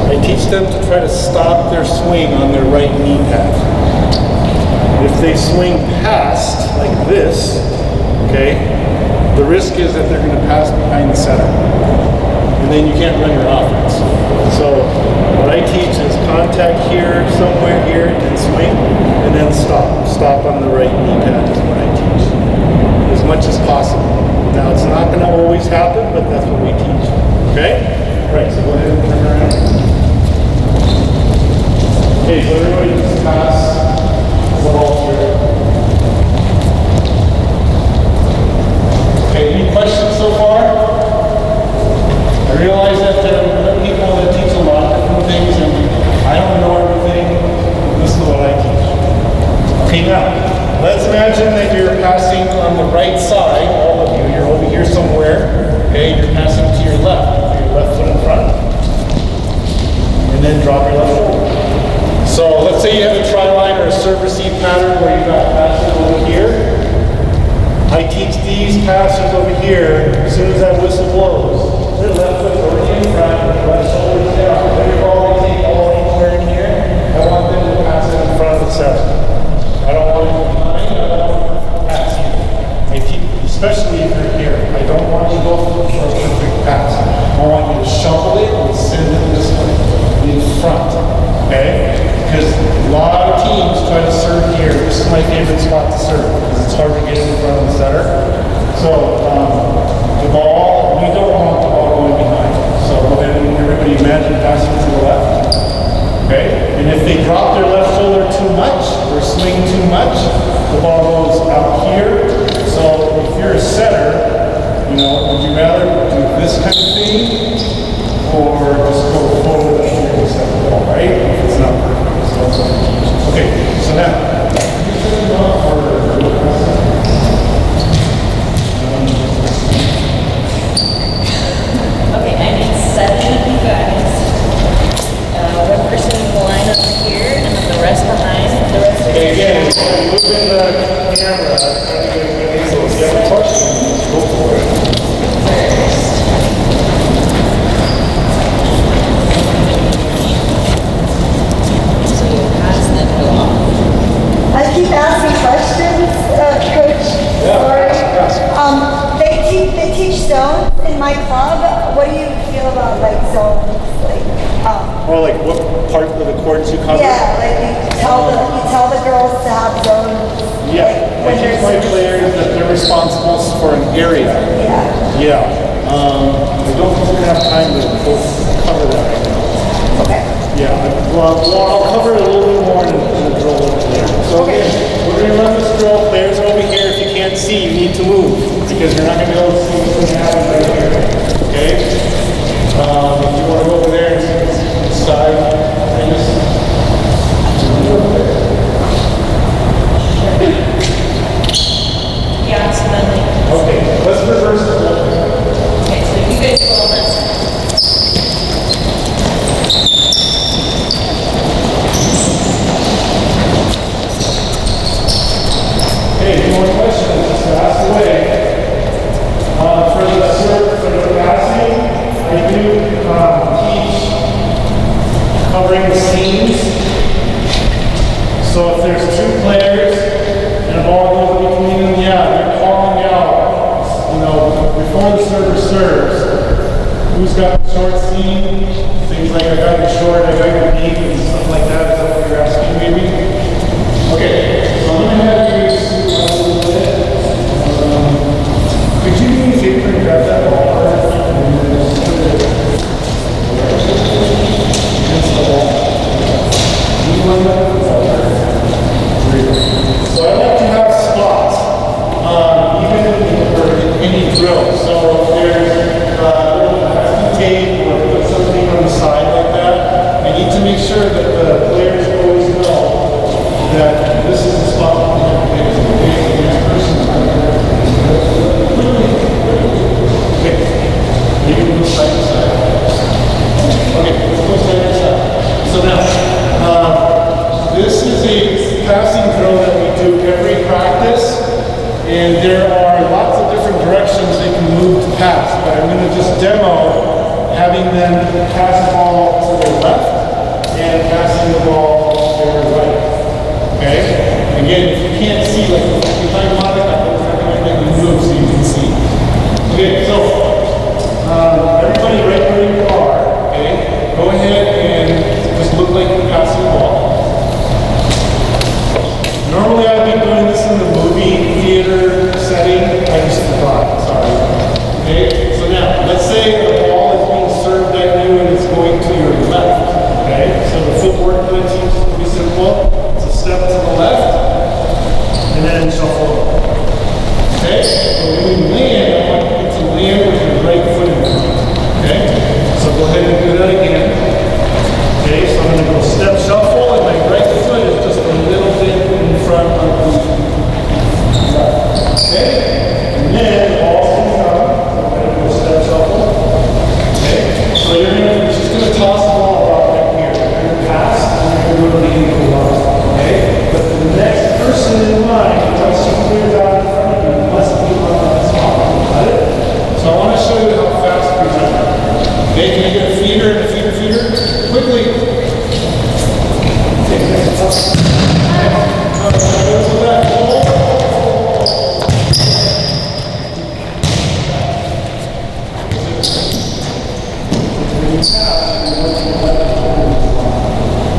I teach them to try to stop their swing on their right knee pad. If they swing past like this, okay, the risk is that they're going to pass behind the setter. And then you can't run your offense. So what I teach is contact here, somewhere here, and swing, and then stop. Stop on the right knee pad is what I teach. As much as possible. Now it's not going to always happen, but that's what we teach. Okay? Right, so go ahead and turn around. Okay, so everybody just pass. Okay, any questions so far? I realize that there are people that teach a lot of different things and I don't know everything. This is what I teach. Okay, now, let's imagine that you're passing on the right side, all of you. You're over here somewhere. Okay, you're passing to your left. Your left foot in front. And then drop your left shoulder. So let's say you have a tri-line or a serve receive pattern where you've got passes over here. I teach these passes over here as soon as that whistle blows. Their left foot already in front, left shoulder down. Every ball they take all anywhere in here, I want them to pass it in front of the setter. I don't want it behind, I don't want it to pass either. I teach, especially if you're here. I don't want you to go for a perfect pass. I want you to shuffle it and send it this way, in front. Okay? Because a lot of teams try to serve here. This is my favorite spot to serve because it's hard to get in front of the setter. So the ball, we don't want the ball going behind. So go ahead and everybody imagine passing to the left. Okay? And if they drop their left shoulder too much or swing too much, the ball goes out here. So if you're a setter, you know, would you rather do this kind of thing or just go forward and set the ball, right? If it's not perfect. Okay, so now,
Okay, I need 7 of you guys. One person will line up here, and then the rest behind. The rest of
okay, again, moving the camera, so if you have a question, go for it.
I keep asking questions, Coach. Sorry. They teach zones in my club. What do you feel about like zones?
Or like what part of the courts you cover?
Yeah, like you tell the girls to have zones.
Yeah,
like,
I teach my players that they're responsible for an area.
Yeah.
Yeah. I don't think we're gonna have time to cover that right now.
Okay.
Yeah, well, I'll cover it a little bit more in the drill over there. So again, we're going to run this drill. Players are over here. If you can't see, you need to move because you're not going to be able to see what's going to happen right here. Okay? If you want to go over there and see the side, I just over there.
Yeah, so then
Okay, let's reverse the drill.
okay, so you guys go on that side.
Hey, any more questions? Just ask away. For the passing, I do teach covering the seams. So if there's 2 players and a ball goes between them, yeah, they're calling out, you know, before the server serves, who's got the short seam, things like I got your short, I got your deep, and stuff like that. Is that what you're asking maybe? Okay, so I'm going to have you a little bit. Could you do me a favor and grab that ball? So I like to have spots, even in any drill. So if there's a little masking tape or put something on the side like that, I need to make sure that the players always know that this directions they can move to pass. But I'm going to just demo having them pass the ball to their left and passing the ball to their right. Okay? Again, if you can't see, like behind Monica, I'm going to make you move so you can see. Okay, so everybody right where you are, okay? Go ahead and just look like you're passing the ball. Normally I'd be doing this in the movie theater setting. I just forgot, sorry. Okay, so now, let's say the ball is being served at you and it's going to your left. Okay, so the footwork that seems to be simple. It's a step to the left, and then shuffle. Okay, so when you land, I want you to land with your right foot in front. Okay, so go ahead and do that again. Okay, so I'm going to go step shuffle, and my right foot is just a little bit in front of the left. Okay, and then the ball's going to come. So I'm going to go step shuffle. Okay, so you're just going to toss the ball about right here. You're going to pass, and you're going to go to the equal line. Okay, but the next person in line, once you clear out in front of you, must be on that spot. Got it? So I want to show you how fast we run. Okay, can you get a feeder and a feeder? Quickly.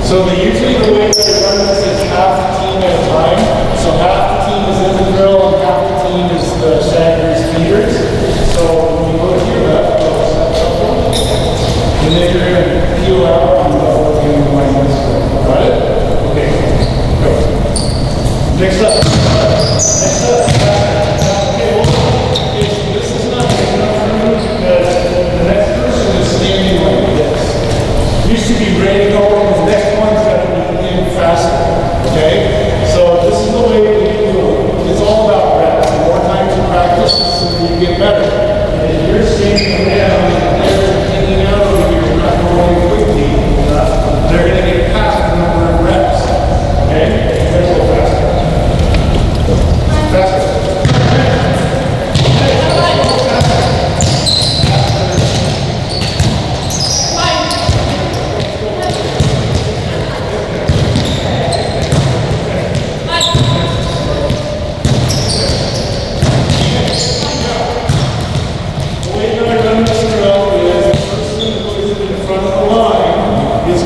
So usually the way that I run this is half the team at a time. So half the team is in the drill and half the team is the shaggers feeders. So when you go to your left, and then you're going to peel out on the whole game like this. Got it? Okay. Go. Next up. Okay, so this is not good enough for you because the next person is standing like this. Used to be ready to go, and the next one's got to be in faster. Okay? So this is the way we do it. It's all about reps. The more times you practice, the sooner you get better. And if you're standing around and they're hanging out over here, you're not going quickly enough, they're going to get past the number of reps. Okay? Let's go faster. Faster.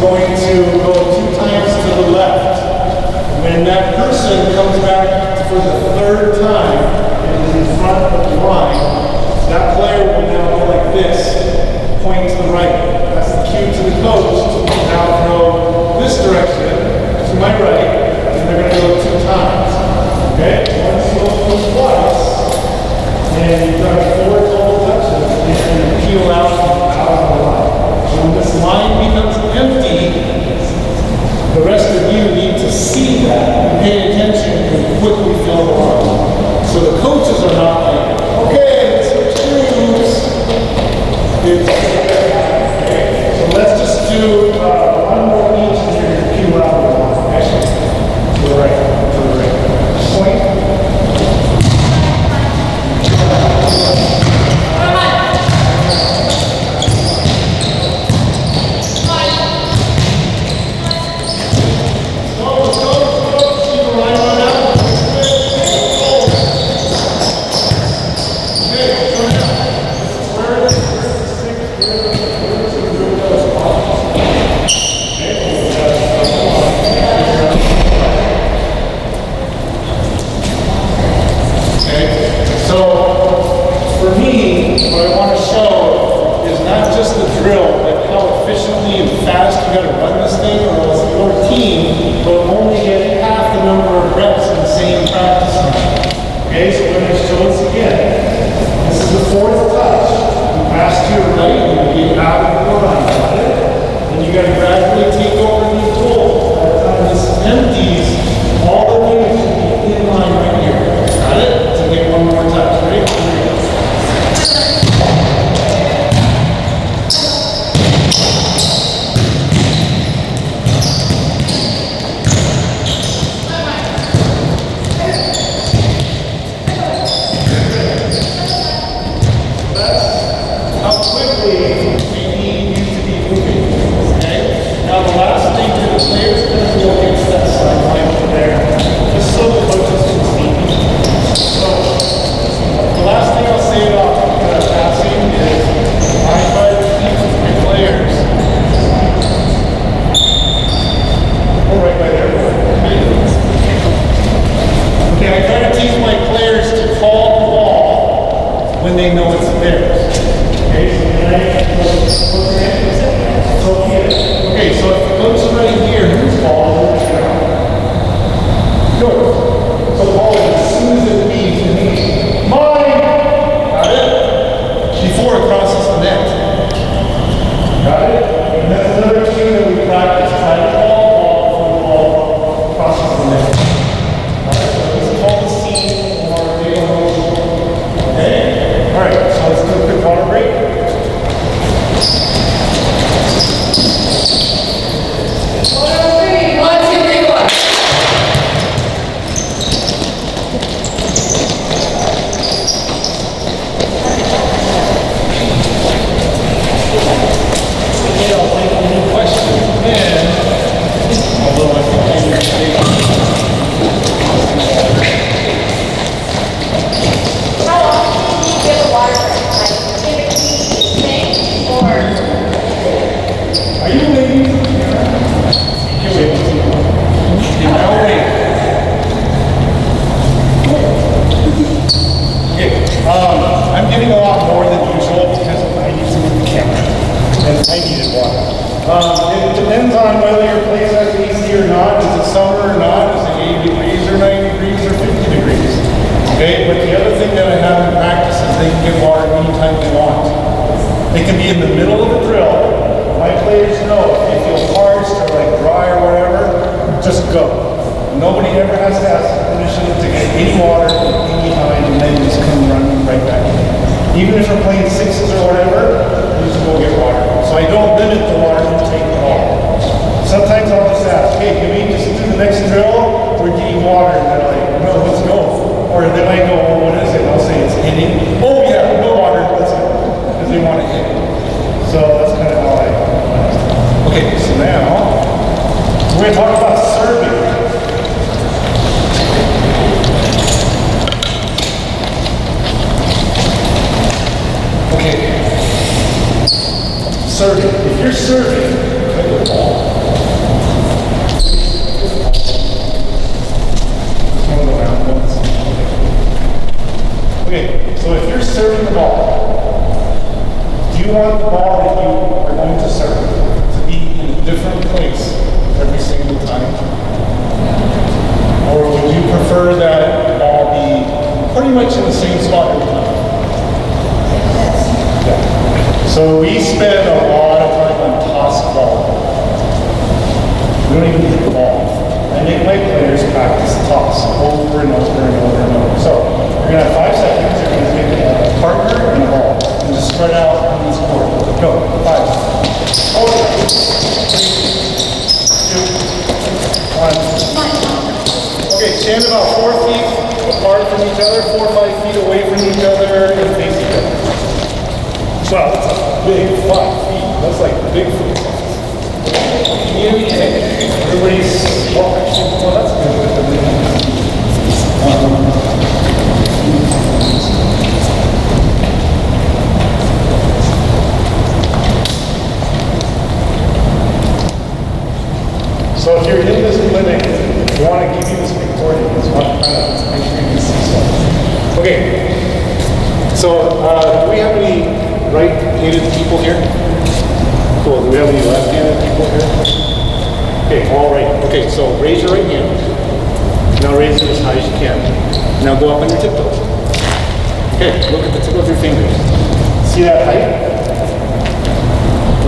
Going to go 2 times to the left. When that person comes back for the 3rd time and is in front of the line, that player will now go like this, point to the right. That's the cue to the coach to now throw this direction to my right, and they're going to go 2 times. Okay? Once you go twice, and you've done 4 total touches, you're going to peel out of the line. When this line becomes empty, the rest of you need to see that and pay attention and quickly fill the line. So the coaches are not like, okay, let's switch grooves. Okay, so let's just do 1 more each and you're going to peel out of the line. Okay? To the right, to the right. Point. quickly we need you to be moving. Okay? Now the last thing for the players is going to go against that sideline over there, just so the coaches can see. So the last thing I'll say about passing is I try to teach my players. Oh, right by there. Okay, I try to teach my players to call the ball when they know it's theirs. Okay, so okay, so if it goes right here, whose ball is it? Yours. So ball is as soon as it leaves the knee. Mine! Got it? Before it crosses the net. Got it? And that's another cue that we practice. Try to call before the ball crosses the net. Alright, so this is called the scene or big motion. Okay? Alright, so let's do a quick water break. I'm getting a lot more than usual because I need to move the camera and I needed water. It depends on whether your place has AC or not. Is it summer or not? Is it 80 degrees or 90 degrees or 50 degrees? Okay, but the other thing that I have in practice is they can get water anytime they want. They can be in the middle of the drill. My players know if they feel parched or like dry or whatever, just go. Nobody ever has to ask permission to get any water at any time and then just come running right back in. Even if we're playing sixes or whatever, we just go get water. So I don't limit the water intake at all. Sometimes I'll just ask, hey, can we just do the next drill? We're getting water. And they're like, no, let's go. Or they might go, oh, what is it? I'll say it's hitting. Oh yeah, no water, let's go. Because they want to hit. So that's kind of how I okay, so now we're going to talk about serving. Serving. If you're serving, cut the ball. One of the round ones. Okay, so if you're serving the ball, do you want the ball that you are going to serve to be in a different place every single time? Or would you prefer that the ball be pretty much in the same spot every time? Yeah. So we spend a lot of time on toss ball. We don't even hit the ball. I make my players practice toss over and over and over and over. So you're going to have 5 seconds. You're going to make a partner and a ball. And just spread out on this board. Go. 5, 4, 3, 2, 1. Okay, stand about 4 feet apart from each other, 4 or 5 feet away from each other, and face each other. Wow, that's a big 5 feet. That's like Bigfoot. Everybody's, well, actually, well, that's good. So if you're in this clinic, we want to give you this recording. We just want to kind of make sure you can see stuff. Okay. So, do we have any right-handed people here? Cool. Do we have any left-handed people here? Okay, all right. Okay, so raise your right hand. Now raise it as high as you can. Now go up on your tiptoes. Okay, look at the tip of your fingers. See that height?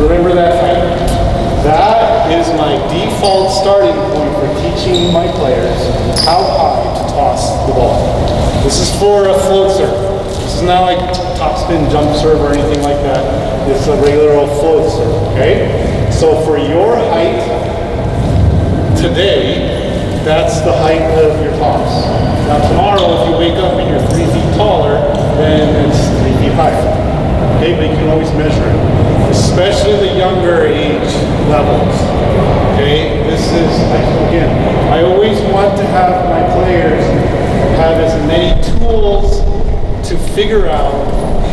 Remember that height? That is my default starting point for teaching my players how high to toss the ball. This is for a float serve. This is not like topspin jump serve or anything like that. It's a regular old float serve, okay? So for your height today, that's the height of your toss. Now tomorrow, if you wake up and you're 3 feet taller, then it's 3 feet higher. okay? But you can always measure it, especially the younger age levels, okay? This is, again, I always want to have my players have as many tools to figure out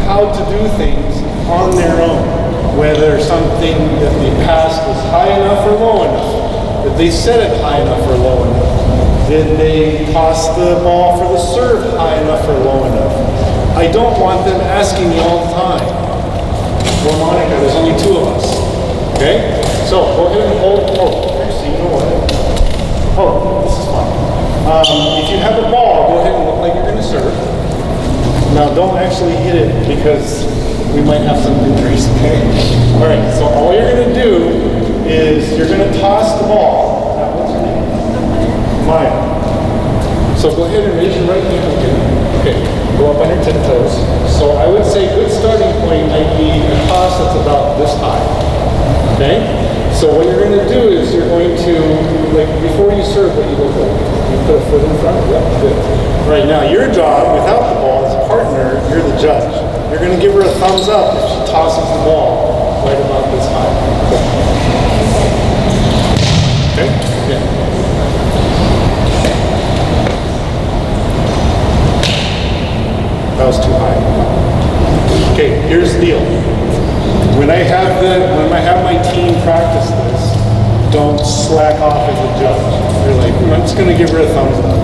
how to do things on their own, whether something that they passed was high enough or low enough, that they set it high enough or low enough, did they toss the ball for the serve high enough or low enough. I don't want them asking me all the time. Well, Monica, there's only 2 of us, okay? So go ahead and hold, actually, you know what? Oh, this is fine. If you have a ball, go ahead and look like you're gonna serve. Now don't actually hit it because we might have some injuries, okay? All right, so all you're gonna do is you're gonna toss the ball. Now, what's your name? Maya. So go ahead and raise your right hand again. Okay, go up on your 10 toes. So I would say good starting point might be a toss that's about this high, okay? So what you're gonna do is you're going to, like before you serve, what you look like? You put a foot in front, yep, good. Right now, your job without the ball as a partner, you're the judge. You're going to give her a thumbs up if she tosses the ball right about this high. Okay? Yeah. That was too high. Okay, here's the deal. When I have my team practice this, don't slack off as a judge. You're like, I'm just going to give her a thumbs up.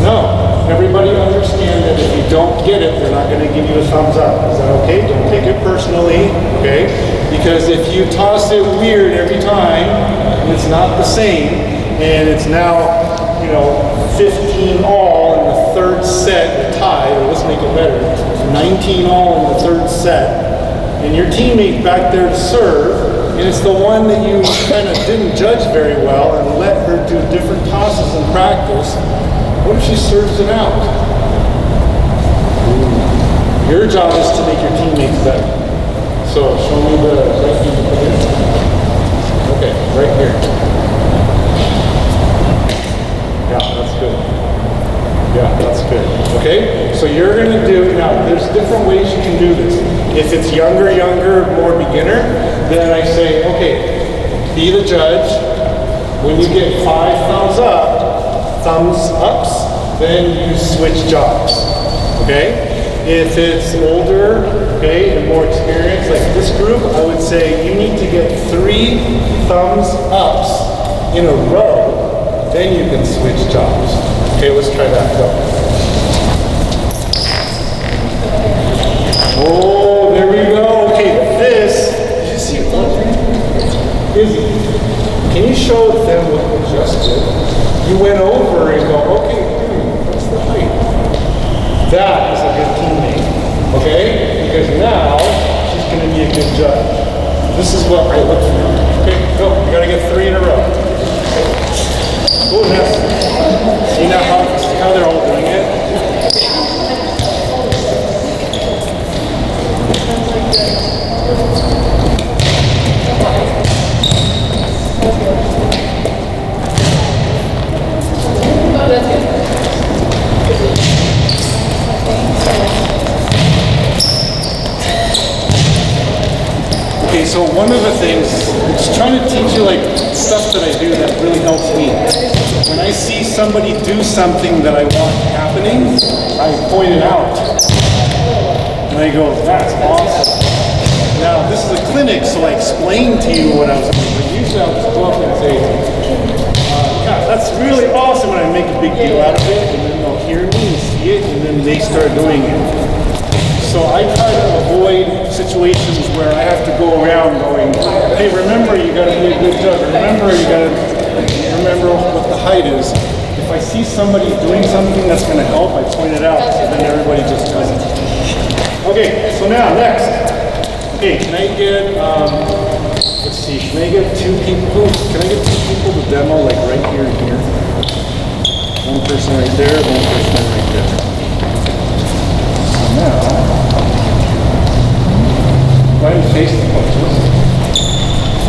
No, everybody understand that if you don't get it, they're not going to give you a thumbs up. Is that okay? Don't take it personally, okay? Because if you toss it weird every time, and it's not the same, and it's now, 15 all in the 3rd set, a tie, or let's make it better, 19 all in the 3rd set, and your teammate back there to serve, and it's the one that you kind of didn't judge very well and let her do different tosses in practice. What if she serves it out? Your job is to make your teammates better. So show me the right hand. Okay, right here. Yeah, that's good. Yeah, that's good. Okay, so you're going to do, now there's different ways you can do this. If it's younger, more beginner, then I say, okay, be the judge. When you get 5 thumbs ups, then you switch jobs, okay? If it's older, okay, and more experienced, like this group, I would say you need to get 3 thumbs ups in a row, then you can switch jobs. Okay, let's try that, go. Oh, there we go. Okay, this, did you see it? Izzy, can you show them what you just did? You went over and go, okay, what's the height? That is a good teammate, okay? Because now she's going to be a good judge. This is what I look for. Okay, go. You got to get 3 in a row. Okay. Go next. See now how they're all doing it? Okay, so one of the things, I'm just trying to teach you like stuff that I do that really helps me. When I see somebody do something that I want happening, I point it out. And I go, that's awesome. Now, this is a clinic, so I explain to you what I was doing. But usually I'll just go up and say, yeah, that's really awesome, and I make a big deal out of it, and then they'll hear me and see it, and then they start doing it. So I try to avoid situations where I have to go around going, hey, remember you gotta be a good judge. Remember you gotta remember what the height is. If I see somebody doing something that's gonna help, I point it out, so then everybody just does it. Okay, so now next. Okay, can I get let's see, can I get 2 people? Can I get 2 people to demo like right here and here? 1 person right there, 1 person right there. So now, go ahead and face the coaches.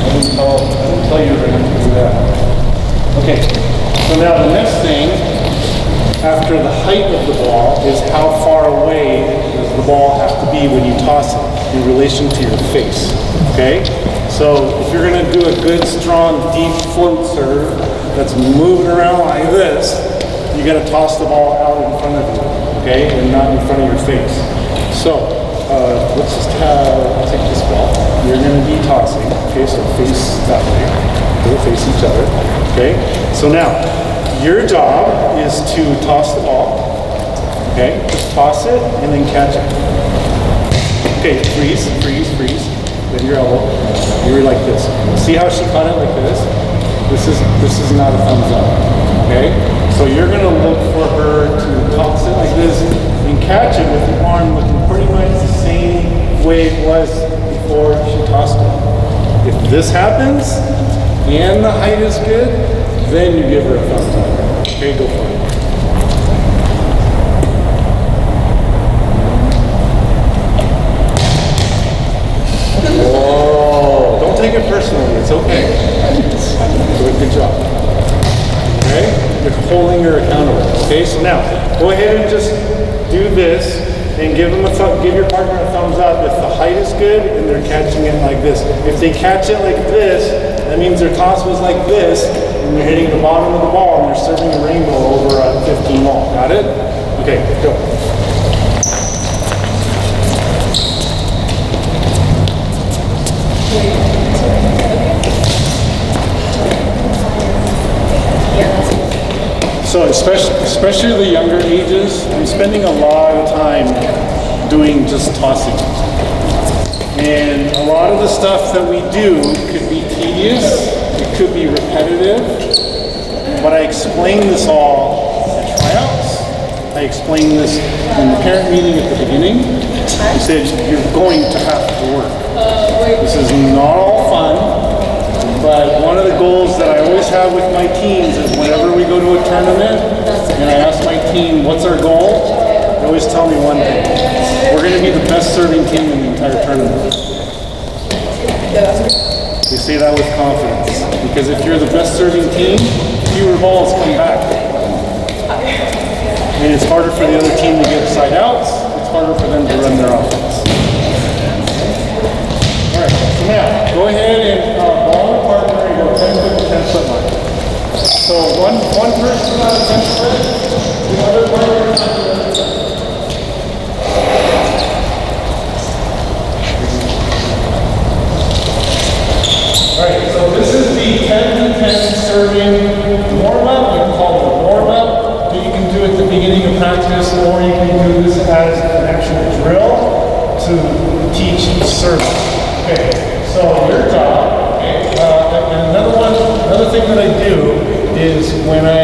I didn't tell you we're going to do that. Okay, so now the next thing, after the height of the ball, is how far away does the ball have to be when you toss it in relation to your face, okay? So if you're gonna do a good, strong, deep float serve that's moving around like this, you gotta toss the ball out in front of you, okay? And not in front of your face. So, let's just take this ball. You're gonna be tossing, okay? So face that way, we'll face each other, okay? So now, your job is to toss the ball, okay? Just toss it and then catch it. Okay, freeze. With your elbow. You're like this. See how she caught it like this? This is not a thumbs up. Okay? So you're gonna look for her to toss it like this and catch it with your arm looking pretty much the same way it was before she tossed it. If this happens and the height is good, then you give her a thumbs up. Okay, go for it. Whoa, don't take it personally, it's okay. Good job. Okay, you're holding her accountable. Okay, so now, go ahead and just do this and give your partner a thumbs up if the height is good and they're catching it like this. If they catch it like this, that means their toss was like this and they're hitting the bottom of the ball and they're serving a rainbow over a 15 ball. Got it? Okay, go. So especially the younger ages, I'm spending a lot of time doing just tossing. And a lot of the stuff that we do could be tedious, it could be repetitive, but I explain this all at tryouts. I explained this in the parent meeting at the beginning. I said, you're going to have to work. This is not all fun. But one of the goals that I always have with my teams is whenever we go to a tournament and I ask my team, what's our goal? They always tell me one thing. We're going to be the best serving team in the entire tournament. They say that with confidence. Because if you're the best serving team, fewer balls come back. And it's harder for the other team to get side outs. It's harder for them to run their offense. All right, so now, go ahead and ball and partner and go 10 foot line. So one person on a 10 foot, the other partner is on the other side. Alright, so this is the 10-10 serving warm-up. We can call it a warm-up. You can do it at the beginning of practice, or you can do this as an actual drill to teach serving. Okay, so your job, okay, and another thing that I do is when I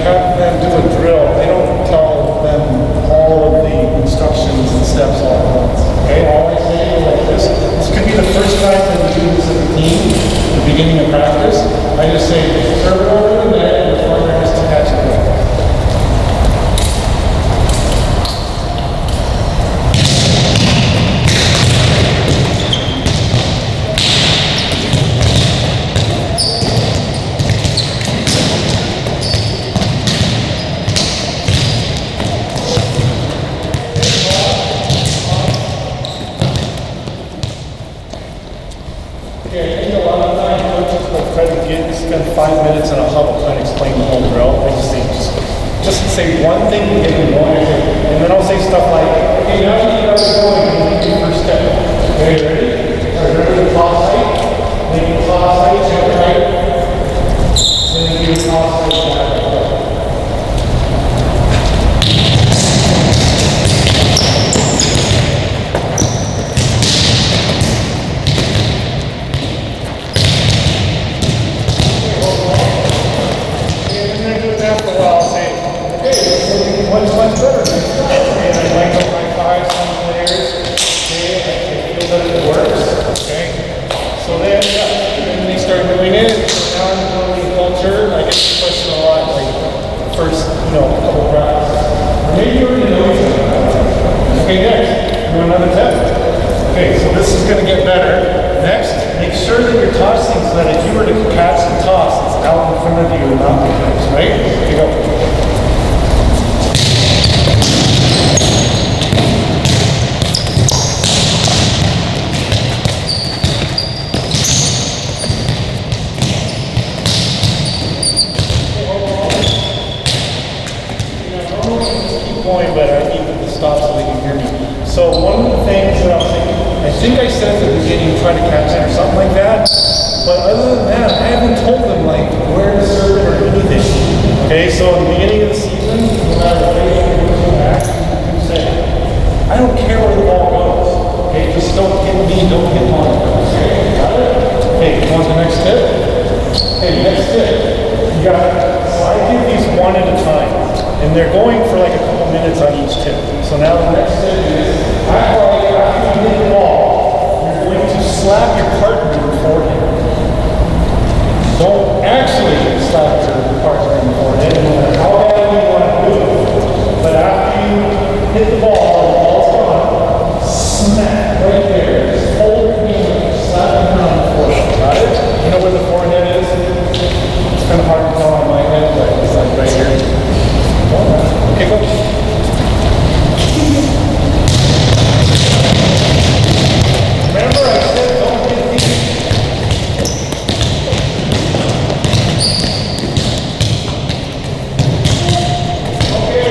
have them do a drill, I don't tell them all of the instructions and steps all at once. Okay, all I say is like this. This could be the first time that we do this as a team, the beginning of practice. I just say, serve it over the net, and the partner has to catch it. Spend 5 minutes in a huddle trying to explain the whole drill. I just say one thing and get them going. And then I'll say stuff like, okay, now you get going and do your first step. Okay, ready? All right, remember the toss height? Then you toss height, jump height. Then you do toss height, jump height. Much better next time. Okay, I like to high-five some players. Okay, I feel that it works. Okay, so then they start doing it. Now I'm building culture. I get this question a lot, like first, couple practices. Or maybe you already know each other. Okay, next, do another 10. Okay, so this is going to get better. Next, make sure that you're tossing so that if you were to catch the toss, it's out in front of you and not behind, right? Here you go. So one of the things that I was thinking, I think I said at the beginning, try to catch it or something like that. But other than that, I haven't told them like where to serve it or anything. Okay, so at the beginning of the season, no matter what you're looking at, you say, I don't care where the ball goes. Okay, just don't hit me, don't hit on it. Okay, got it? Okay, on to the next tip. Okay, next tip. You got it. So I give these one at a time. And they're going for like a couple minutes on each tip. So now the next tip is, after you hit the ball, you're going to slap your partner in the forehead. Don't actually slap your partner in the forehead, no matter how bad you want to do it. But after you hit the ball's gone, smack right there. Just hold your hand, slap your hand on the forehead. Got it? You know where the forehead is? It's kind of hard to tell on my head, but it's like right here. Okay, go. Remember I said don't hit deep. Okay,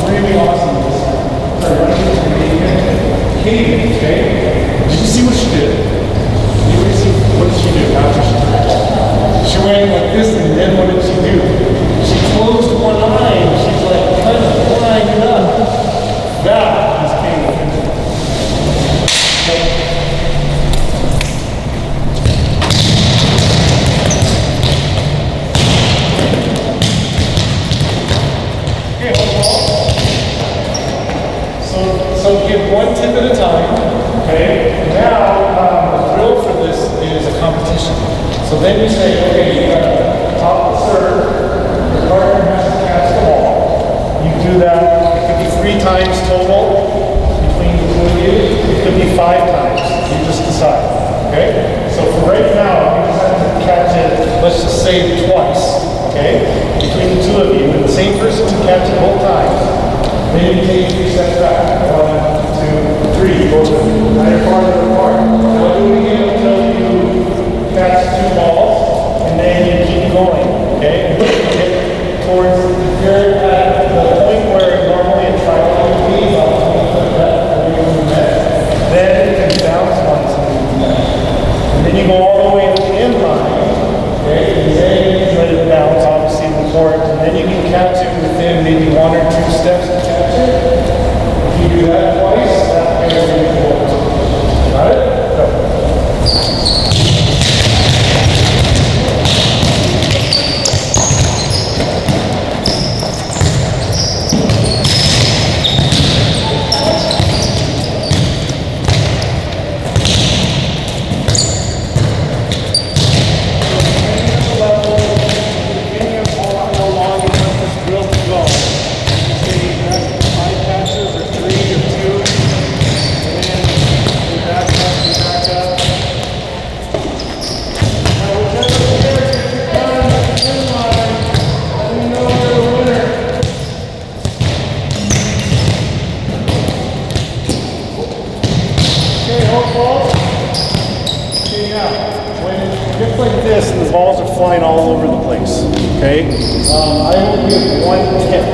really awesome this time. Katie, okay? Did you see what she did? What did she do after she did it? She went like this, and then what did she do? She closed one eye, and she's like kind of flying it up. That is Katie. Okay, so give one tip at a time. Okay. Now the drill for this is a competition. So then you say, okay, you got to top the serve. Your partner has to catch the ball. You do that. It could be 3 times total between the two of you. It could be 5 times. You just decide. Okay. So for right now, you just have to catch it. Let's just say twice. Okay. Between the two of you, and the same person can catch it both times. Then you take 3 steps back. 1, 2, 3. Both of you. Now you're farther apart. Now do it again until you catch 2 balls, and then you keep going, okay? Get towards you're at the point where normally a triangle would be, about 20 foot depth away from the net. Then you can bounce once into the net. And then you go all the way to the end line, okay? And then you let it bounce, obviously, in the court, and then you can catch it within maybe 1 or 2 steps to catch it. If you do that twice, that way you're going to go. Got it? Go. Just like this, and the balls are flying all over the place, okay? I will give 1 tip,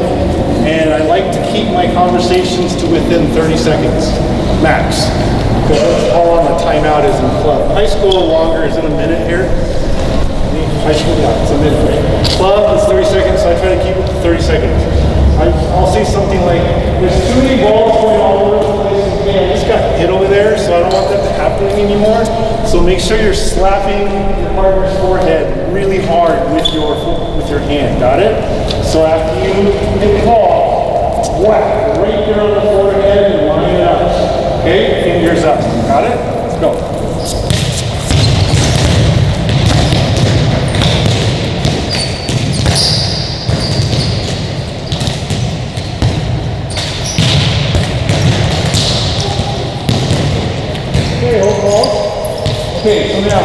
and I like to keep my conversations to within 30 seconds, max. Because that's how long the timeout is in club. High school, longer, is it a minute here? High school, yeah, it's a minute, right? Club is 30 seconds, so I try to keep it to 30 seconds. I'll say something like, there's too many balls going all over the place, and I just got hit over there, so I don't want that to happen anymore. So make sure you're slapping your partner's forehead really hard with your hand, got it? So after you hit the ball, whack, right there on the forehead and line it up. Okay, fingers up, got it? Let's go. Okay, hold ball. Okay, so now,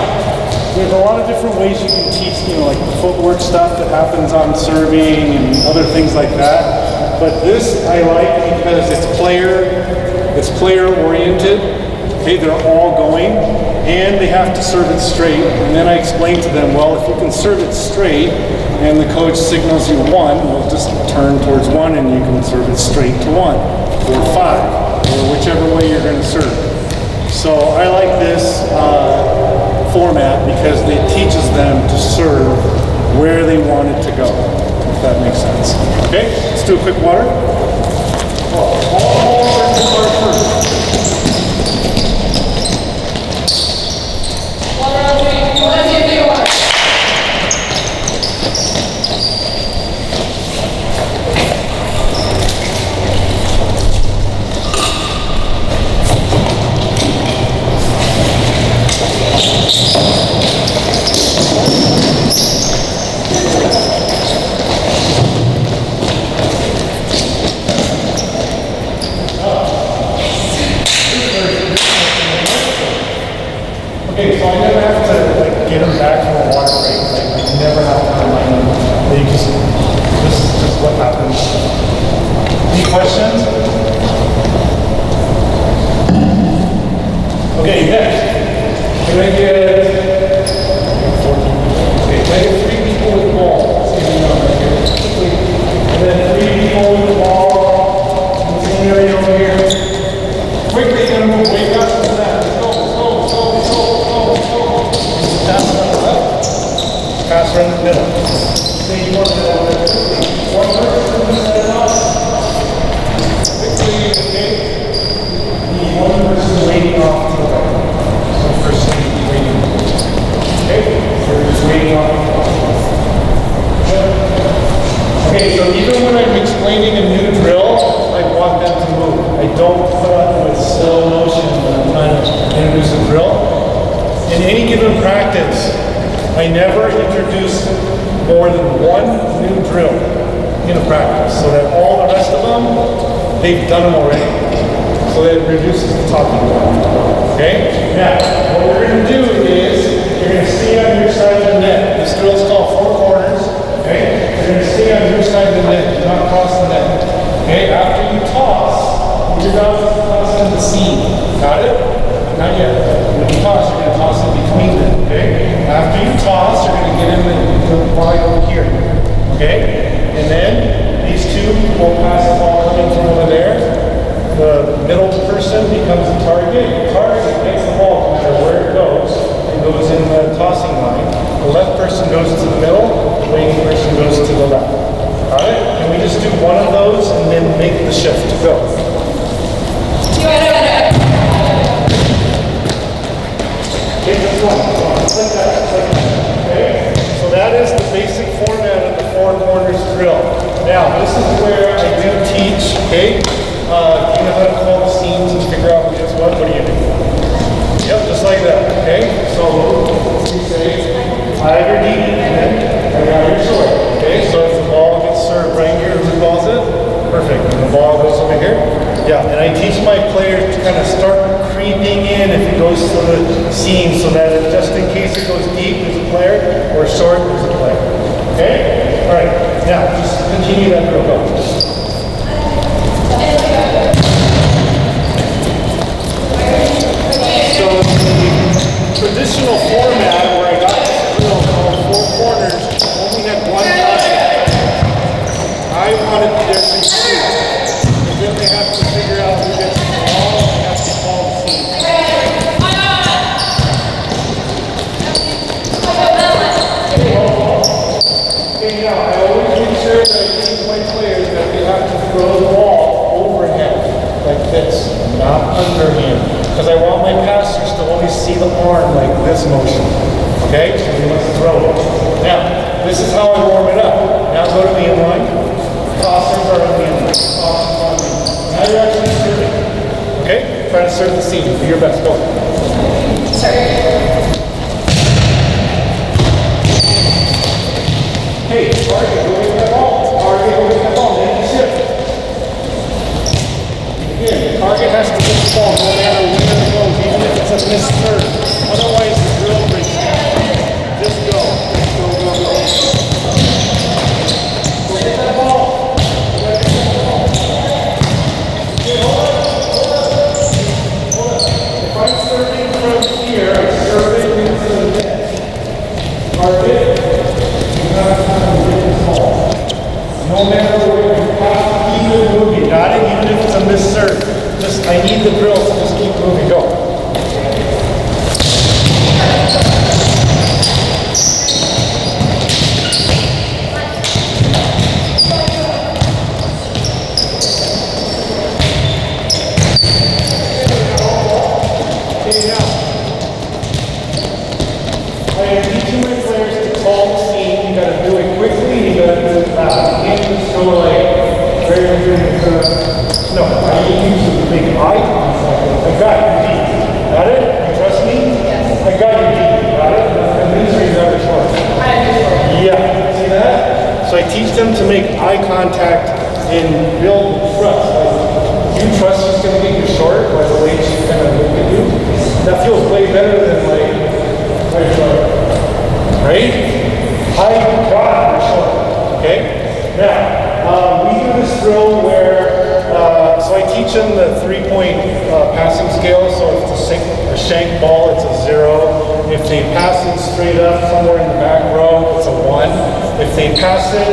there's a lot of different ways you can teach, like the footwork stuff that happens on serving and other things like that. But this I like because it's player oriented. Okay, they're all going, and they have to serve it straight. And then I explain to them, well, if you can serve it straight, and the coach signals you 1, we'll just turn towards 1, and you can serve it straight to 1. or 5, or whichever way you're going to serve. So I like this format because it teaches them to serve where they want it to go, if that makes sense. Okay, let's do a quick water. Okay, so I never have to like get them back from a water break. Like I never have to remind them. They just this is just what happens. Any questions? Okay, next. Can I get 14? Okay, can I get 3 people with the ball? Let's get it right here. And then 3 people with the ball. Let's get it over here. Quickly, gonna move way faster than that. Let's go, let's go, let's go, let's go, let's go. Pass on the left. Pass right in the middle. Say you want to do that. One person set it up. Quickly, okay? Need one person waiting off to the right. One person waiting. Okay? So we're just waiting off. Okay, so even when I'm explaining a new drill, I want them to move. I don't put up with slow motion when I'm trying to introduce a drill. In any given practice, I never introduce more than 1 new drill in a practice, so that all the rest of them, they've done them already. So that reduces the talking time. Okay? Now, what we're going to do is, you're going to stay on your side of the net. This drill is called 4 corners. Okay? You're going to stay on your side of the net. Do not cross the net. Okay? After you toss, you're going to toss in the seam. Got it? Not yet. When you toss, you're going to toss in between them. Okay? After you toss, you're going to get in the body over here. Okay? And then these 2 will pass the ball coming from over there. The middle person becomes the target. The target takes the ball no matter where it goes. It goes in the tossing line. The left person goes to the middle. The waiting person goes to the left. Got it? Can we just do one of those and then make the shift? Go. Okay, just one. Just like that. Just like that. Okay? So that is the basic format of the 4 corners drill. Now, this is where I do teach, okay? Do you know how to call the seams and figure out which is what? What do you do? Yep, just like that, okay? So, you say, I have your deep, and then I got your short, okay? So if the ball gets served right here, who calls it? Perfect. And the ball goes over here? Yeah, and I teach my players to kind of start creeping in if it goes to the seam so that just in case it goes deep, there's a player, or short, there's a player. Okay? All right, now just continue that drill. Go. So the traditional format where I got this drill called 4 corners only had 1 passing. I wanted there to be 2. And then they have to figure out who gets the ball and they have to call the seam. Okay, now I always make sure that I teach my players that they have to throw the ball overhead, like this, not underhand. Because I want my passers to only see the arm like this motion. Okay? So you must throw it. Now, this is how I warm it up. Now go to the inline. Tossers are on the inline. Tossers are on the inline. Now you're actually serving. Okay? Try to serve the seam. Do your best. Go. Hey, target, go with that ball. Target, go with that ball. Make the shift. Again, the target has to get the ball no matter where it goes, even if it's a missed serve. Otherwise, the drill breaks down. Just go. Go, go, go. Go get that ball. Go get that ball. Okay, hold up. Hold up. Hold up. If I'm serving from here, I'm serving into the net. Target. No matter where you pass, keep it moving. Got it? Even if it's a missed serve. I need the drill to just keep moving. Go. Okay, now. I am teaching my players to call the scene. You gotta do it quickly, you gotta do it fast. You can't just go like, no, I need you to make eye contact. I got your D. Got it? You trust me?
Yes.
I got your D. Got it? And these are your other short. Yeah. See that? So I teach them to make eye contact and build trust. Like, you trust she's gonna get you short by the way she's gonna look at you. That feels way better than like, right? I got your short. Okay? Now, we do this drill where, so I teach them the 3-point passing scale. So if it's a shank ball, it's a 0. If they pass it straight up somewhere in the back row, it's a 1. If they pass it,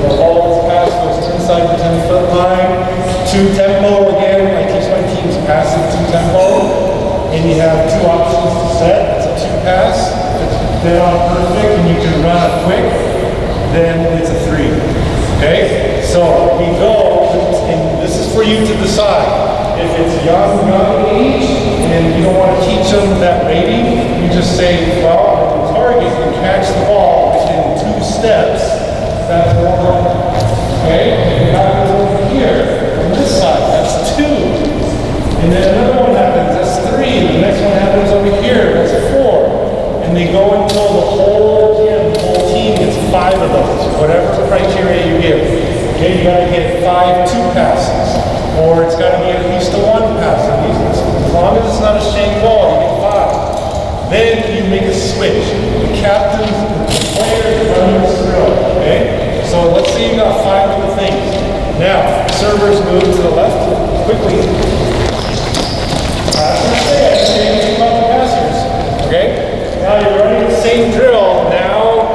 the ball that's passed goes inside the 10-foot line. 2 tempo again. I teach my teams pass it 2 tempo. And you have 2 options to set. It's a 2 pass. If it's dead on perfect and you can run it quick, then it's a 3. Okay? So we go, and this is for you to decide. If it's young age, and you don't want to teach them that rating, you just say, well, the target can catch the ball within 2 steps. That's 1. Okay? And it happens over here, on this side, that's 2. And then another one happens, that's 3. And the next one happens over here, that's 4. And they go until the whole gym, the whole team gets 5 of those, whatever criteria you give. Okay, you gotta get 5 2 passes, or it's gotta be at least a 1 pass. As long as it's not a shank ball, you get 5. Then you make a switch. The captain, the players run this drill. Okay, so let's say you got 5 of the things. Now, servers move to the left quickly. Passers. Okay, now you're running the same drill. Now,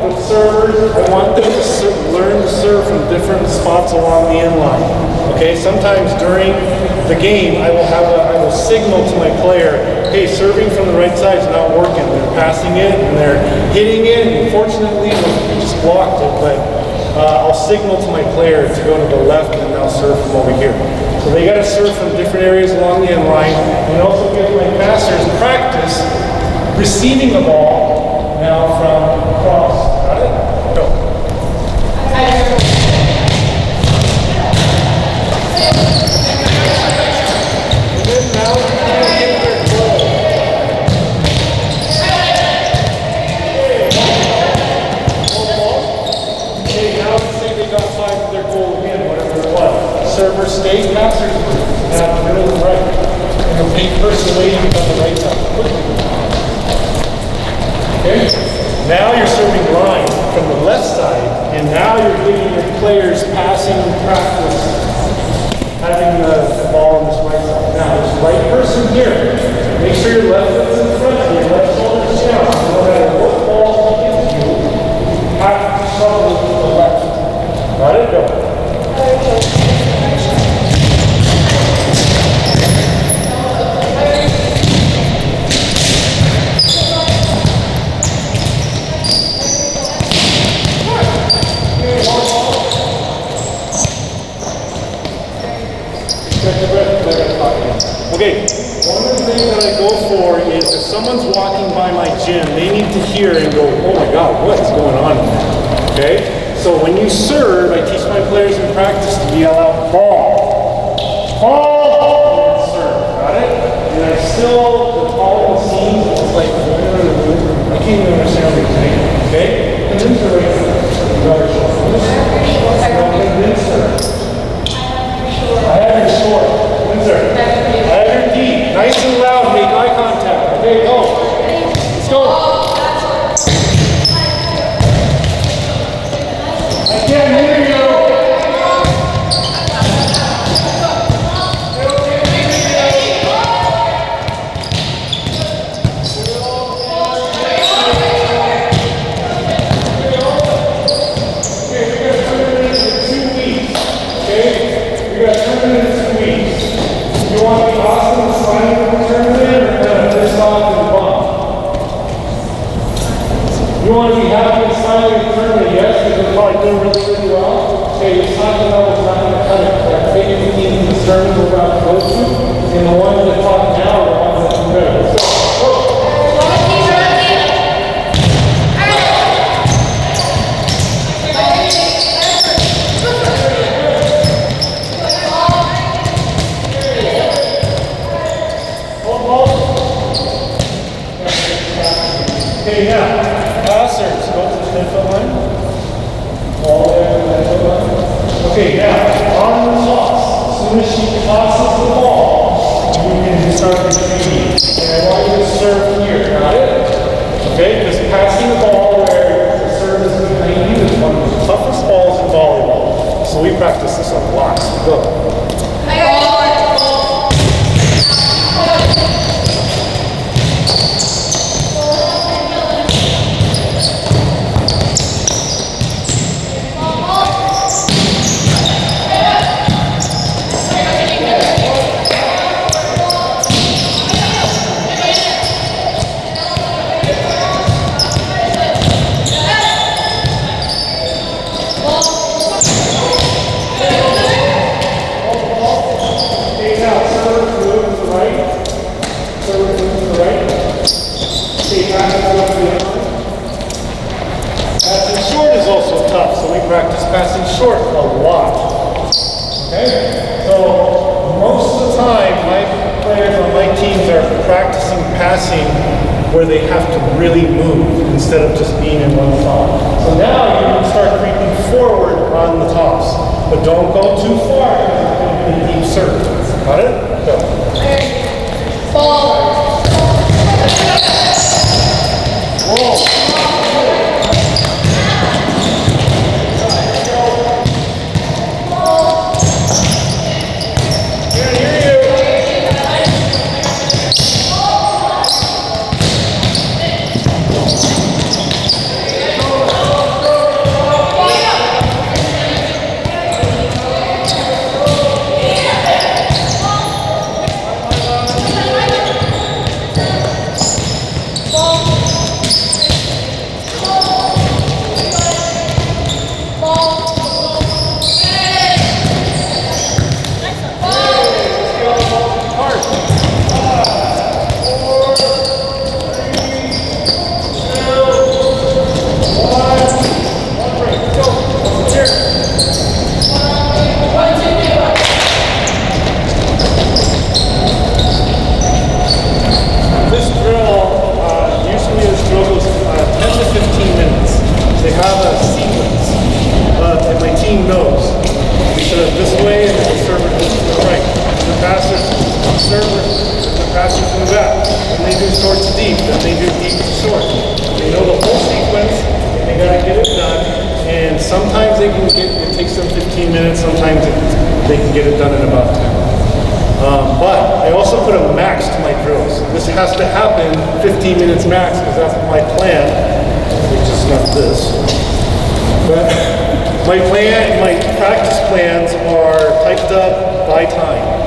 the servers, I want them to learn to serve from different spots along the inline. Okay, sometimes during the game, I will signal to my player, hey, serving from the right side is not working. They're passing it and they're hitting it. Unfortunately, we just blocked it, but I'll signal to my player to go to the left and they'll serve from over here. So they got to serve from different areas along the inline, and also give my passers practice receiving the ball now from across. Got it? Go. And then now you can hit their goal. Okay, now let's say they got 5 of their goal again, whatever it was. Server stays, passers now the middle and right. And the main person waiting on the right side. Okay? Now you're serving line from the left side, and now you're giving your players passing practice, having the ball on this right side. Now, this right person here, make sure your left foot's in front of you, your left shoulder's down. No matter what ball he gives you, you have to shovel to the left. Got it? Go. Okay, one of the things that I go for is if someone's walking by my gym, they need to hear and go, oh my God, what's going on here? Okay, so when you serve, I teach my players in practice to yell out, ball, ball, and serve, got it? And I still, the ball and seams, it's like, I can't even understand what you're saying, okay? And then serve, you got your shoulders. And then serve. I have your short. Windsor. I have your D. Nice and loud. Make eye contact. Okay, go. Let's go. I can't hear you. Okay, we got 2 minutes. 2 weeks. You doing really, really well. Okay, you're talking about what's not going to cut it. Like, say you need to determine we're about to go to, and the ones that talk now are the ones that do better. So, go. Okay, now, passers, go to the 10-foot line. All the way to the 10-foot line. Okay, now, on the toss, as soon as she tosses the ball, you can start retreating. And I want you to serve here, got it? Okay, because passing the ball where the serve is behind you is one of the toughest balls in volleyball. So we practice this a lot. Go. Passing short is also tough, so we practice passing short a lot. Okay? So most of the time, my players on my teams are practicing passing where they have to really move instead of just being in one spot. So now you can start creeping forward on the toss, but don't go too far because it's going to be a deep serve. Got it? Go.
Ball.
Whoa. Sometimes they can get, it takes them 15 minutes, sometimes they can get it done in about 10. But I also put a max to my drills. This has to happen 15 minutes max because that's my plan, which is not this. But my practice plans are typed up by time.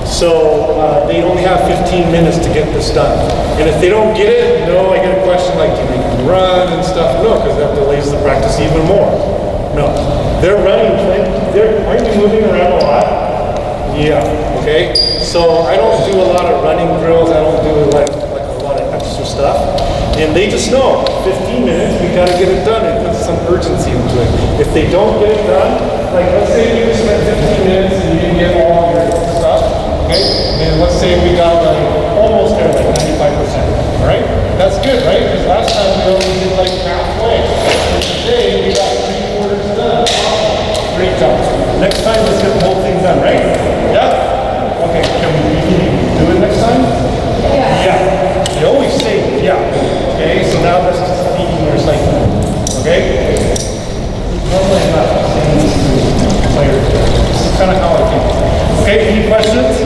So they only have 15 minutes to get this done. And if they don't get it, no, I get a question like, do you make them run and stuff? No, because that delays the practice even more. No. They're running, aren't you moving around a lot? Yeah, okay? So I don't do a lot of running drills. I don't do like a lot of extra stuff. And they just know, 15 minutes, we gotta get it done and put some urgency into it. If they don't get it done, like let's say you spent 15 minutes and you didn't get all your stuff, okay? And let's say we got like almost there, like 95%, all right? That's good, right? Because last time we only did like halfway. And today we got 3/4 done. Great job. Next time, let's get the whole thing done, right? Yeah? Okay, can we do it next time?
Yeah.
Yeah. They always say, yeah. Okay, so now that's just feeding your cycle. Okay? Normally I'm not saying this to players. This is kind of how I think. Okay, any questions?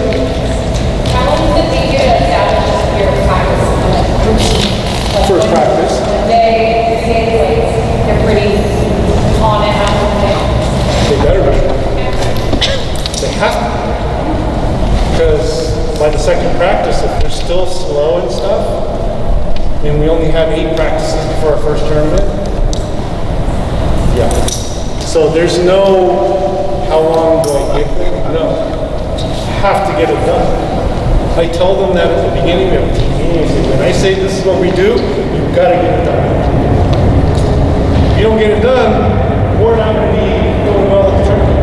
How long does it take you to establish your practice?
First practice.
They say like they're pretty on it out of it.
They better be. They have to. Because by the second practice, if they're still slow and stuff, and we only have 8 practices before our first tournament, Yeah. So there's no, how long do I give them? No. Have to get it done. I tell them that at the beginning of the team. When I say this is what we do, you've got to get it done. If you don't get it done, we're not going to be going well at the tournament.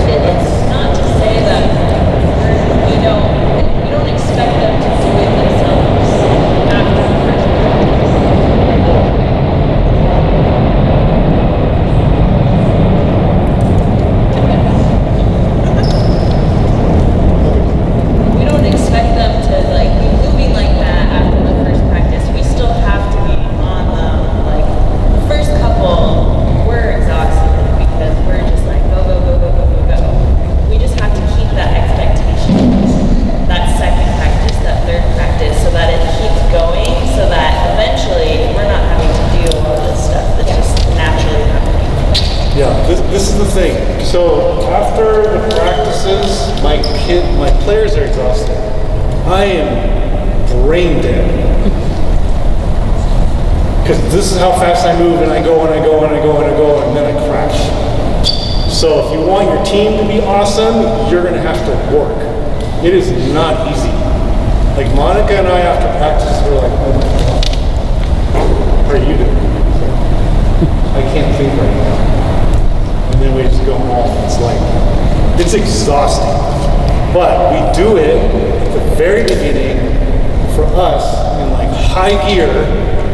It's not to say that we don't expect them to do it themselves after the first We don't expect them to be moving like that after the first practice. We still have to be on them. Like the first couple, we're exhausted because we're just like go, go, go, go, go, go, go. We just have to keep that expectation, that second practice, that third practice, so that it keeps going, so that eventually we're not having to do all this stuff that's just naturally happening.
Yeah, this is the thing. So after the practices, my players are exhausted. I am brain dead. Because this is how fast I move, and I go, and I go, and I go, and I go, and then I crash. So if you want your team to be awesome, you're going to have to work. It is not easy. Like Monica and I after practice, we're like, oh my God, how are you doing? I can't think right now. And then we just go home. It's like, it's exhausting. But we do it at the very beginning for us in like high gear,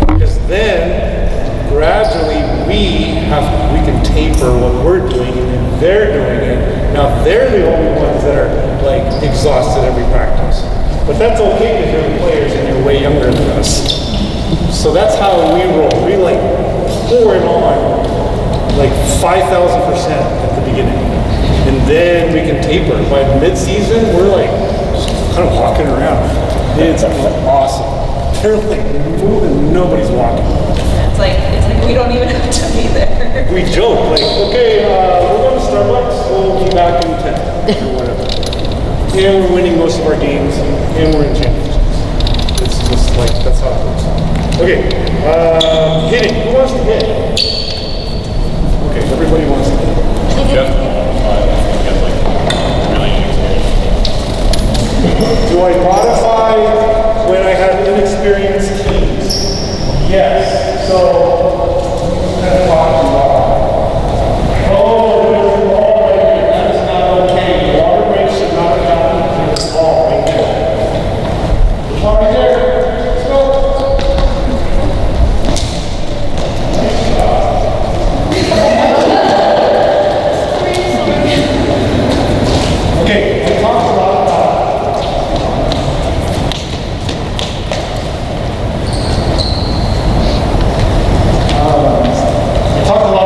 because then gradually we can taper what we're doing, and then they're doing it. Now they're the only ones that are like exhausted every practice. But that's okay because you're the players and you're way younger than us. So that's how we roll. We like pour it on like 5,000% at the beginning. And then we can taper. By mid-season, we're like just kind of walking around. It's awesome. They're like moving, nobody's walking.
It's like we don't even have to be there.
We joke, like, okay, we're going to Starbucks, we'll be back in 10 or whatever. And we're winning most of our games, and we're in championships. It's just like, that's how it works. Okay, hitting. Who wants to hit? Okay, everybody wants to hit. Do I modify when I have inexperienced teams? Yes. So, kind of talking about. Oh, there's a ball right here. That is not okay. The water break should not have happened. There's a ball right there. There's one right there. Let's go. Nice job. Okay, I talked a lot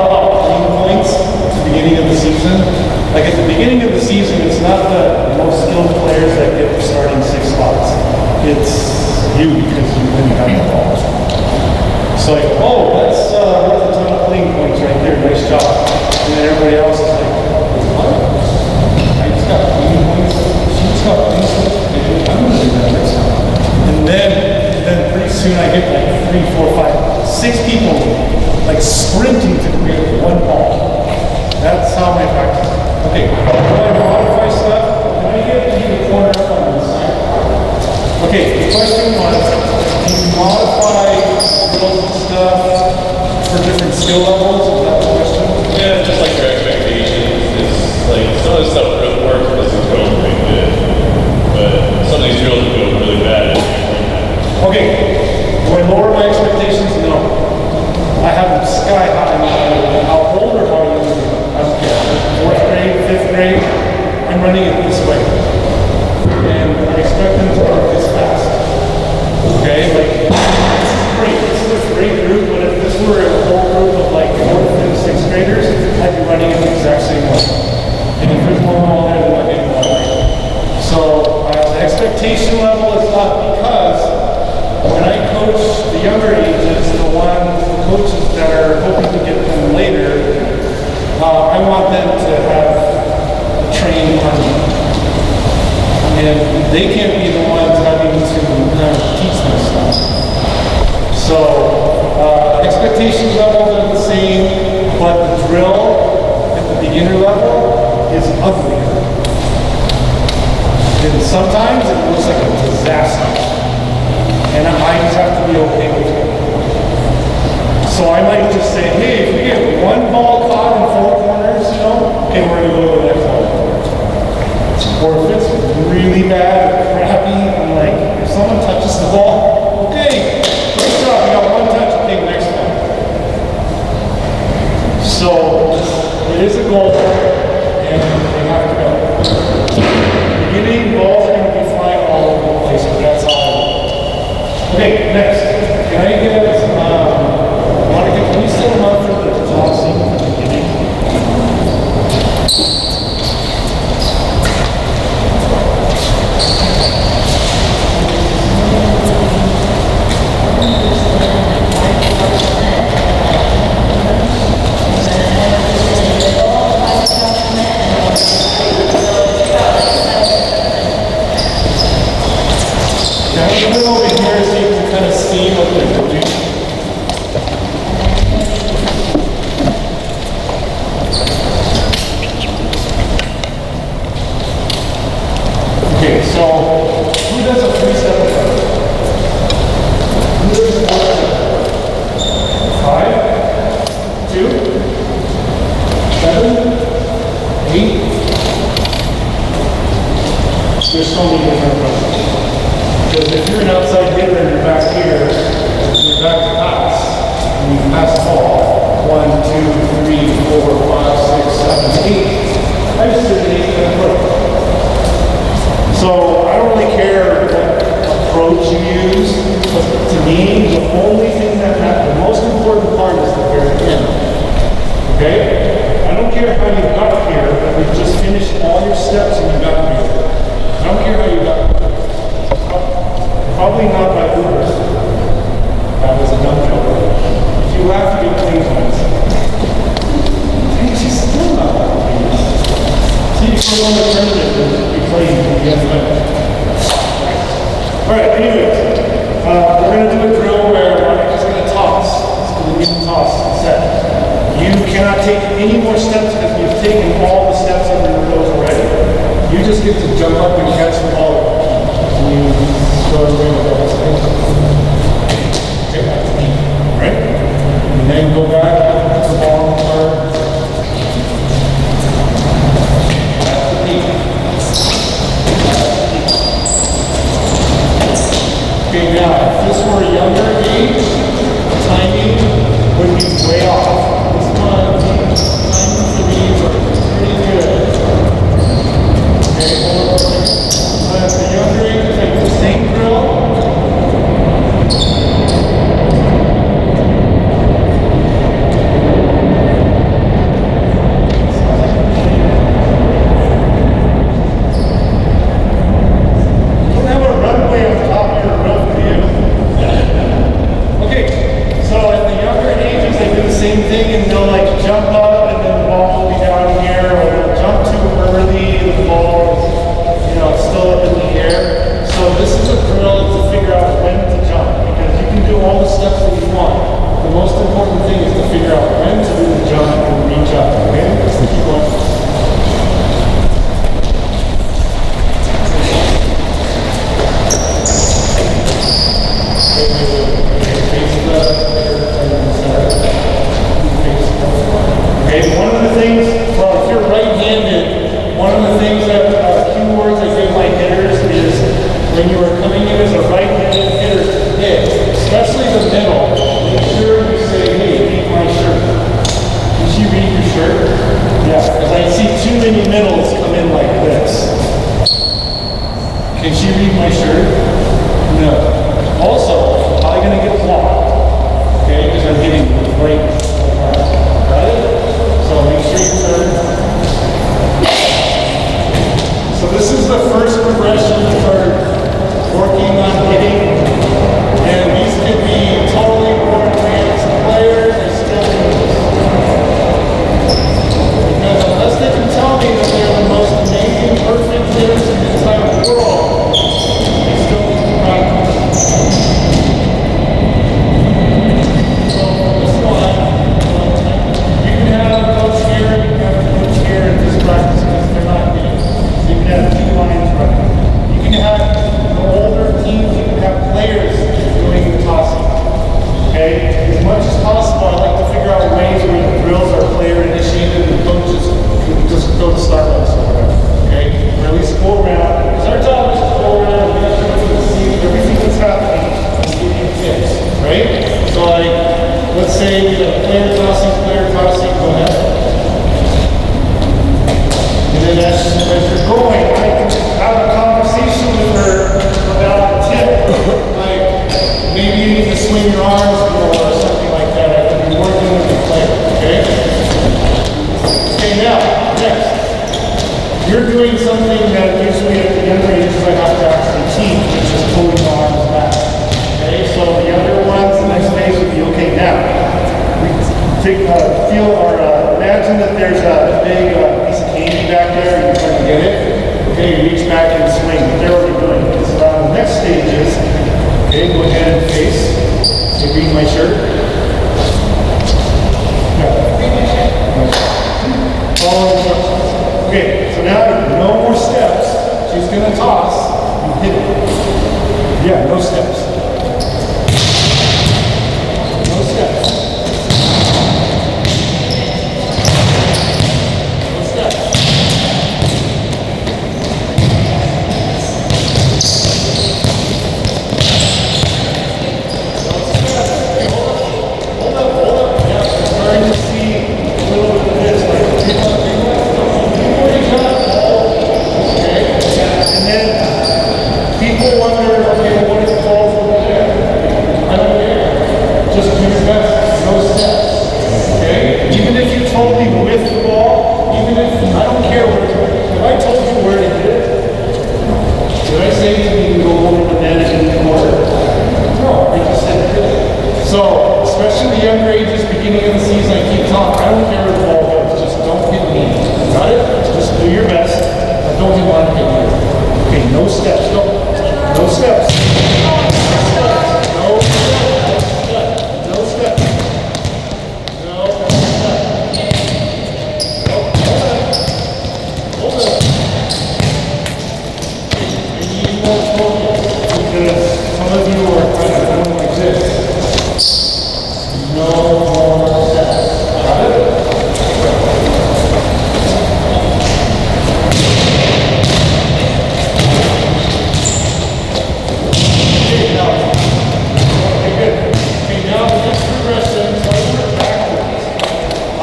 about clean points at the beginning of the season. Like at the beginning of the season, it's not the most skilled players that get the starting 6 spots. It's you because you didn't have the ball. So like, oh, that's worth a ton of clean points right there. Nice job. And then everybody else is like, what? I just got clean points. She just got clean points. I'm going to do that next time. And then pretty soon I get like 3, 4, 5, 6 people like sprinting to create one ball. That's how my practice. Okay, do I modify stuff? Can I get you to corner up on this side? Okay, the question was, do you modify drills and stuff for different skill levels? Is that the question?
Yeah, just like your expectations. It's like some of the stuff really works because it's going pretty good. But some of these drills are going really bad.
Okay, do I lower my expectations? No. I have them sky high. How old or how young? I don't care. 4th grade, 5th grade, I'm running it this way. And I expect them to work this fast. Okay, like, this is great. This is a great group, but if this were a whole group of like 4th and 6th graders, I'd be running it the exact same way. And if there's more on there, then I'll get more right. So the expectation level is up because when I coach the younger ages, the coaches that are hoping to get them later, I want them to have a trained army. And they can't be the ones having to kind of teach them stuff. So expectation levels are the same. drill at the beginner level is uglier. And sometimes it looks like a disaster. And I just have to be okay with it. So I might just say, hey, if we get one ball caught in four corners, you know, okay, we're gonna go to the next one. Or if it's really bad or crappy, I'm like, if someone touches the ball, okay, great job, you got one touch, okay, next one. So it is a goal, and they have to go. Beginning, balls are going to be flying all over the place, but that's all I want. Okay, next. Can I get, Monica, can you set them up for the tossing for the beginning? Now, I'm going over here so you can kind of see what they're doing. Okay, so who does a three-step approach? Who does a four-step? 5, 2, 7, 8. There's so many different approaches. Because if you're an outside hitter and you're back here, you're back to pass, and you pass the ball, 1, 2, 3, 4, 5, 6, 7, 8. I just did an 8-step approach. So I don't really care what approach you use, but to me, the only thing that matters, the most important part is the very end. Okay? I don't care how you got here, but you just finished all your steps and you got here. I don't care how you got here. Probably not by Uber. That was a dumb joke. If you laugh, you get things once. Hey, she's still not laughing. See, if we're on the tournament, we'll be playing against them. Alright, anyways. We're going to do a drill where we're just going to toss. It's going to be a toss set. You cannot take any more steps because you've taken all the steps under your nose already. You just get to jump up and catch the ball. You go away with all those things. Okay, that's me. Alright? And then go back to the ball and start. That's the peak. Okay, now, if this were a younger age, timing would be way off. This one, timing for these are pretty good. Okay, hold on a second. But the younger age is like the same drill. You don't have a runway on top of your roof, do you? Okay, so at the younger ages they do the same thing and they'll like jump up and then the ball will be down here, or they'll jump too early and the ball is, you know, it's still up in the air. So this is a drill to figure out when to jump, because you can do all the steps that you want. The most important thing is to figure out when to do the jump and reach up, okay? Let's keep going. Okay, one of the things, well, if you're right-handed, one of the things that keywords I give my hitters is when you are coming in as a right-handed hitter to hit, especially the middle, make sure you say, hey, read my shirt. Did she read your shirt? Yeah, because I see too many middles come in like this. Can she read my shirt? No. Also, how am I going to get blocked? Okay, because I'm hitting right. Got it? So make sure you turn. So this is the first progression for working on hitting. And these could be totally more advanced players or still because unless they can tell me that they're the most amazing, perfect hitters in the entire world, they still need to practice. So for this one, you can have those I have to actually teach, which is pulling the arms back. Okay, so the other ones, the next phase would be, okay, now, we imagine that there's a big piece of candy back there and you're trying to get it. Okay, you reach back and swing. They're already doing it. So now the next stage is, okay, go ahead and face. Okay, read my shirt. Follow instructions. Okay, so now no more steps. She's going to toss. You hit it. Yeah, no steps. No steps. No steps. Hold up. Yeah, I'm starting to see a little bit of this. Like, and then people wonder, okay, what if it falls over there? I don't care. Just do your best. No steps. Okay? Even if you told me with the ball, even if I don't care where if I told you where to hit it, did I say you can go over the net and in the corner? No, I just said hit it. So, especially the younger ages, beginning of the season, I keep telling, I don't care where the ball goes. Just don't hit me. Got it? Just do your best. But don't hit one hit you. Okay, no steps. No steps. No steps. No steps. No steps. No, hold up. I need more focus because some of you are kind of going like this. No more steps. Got it?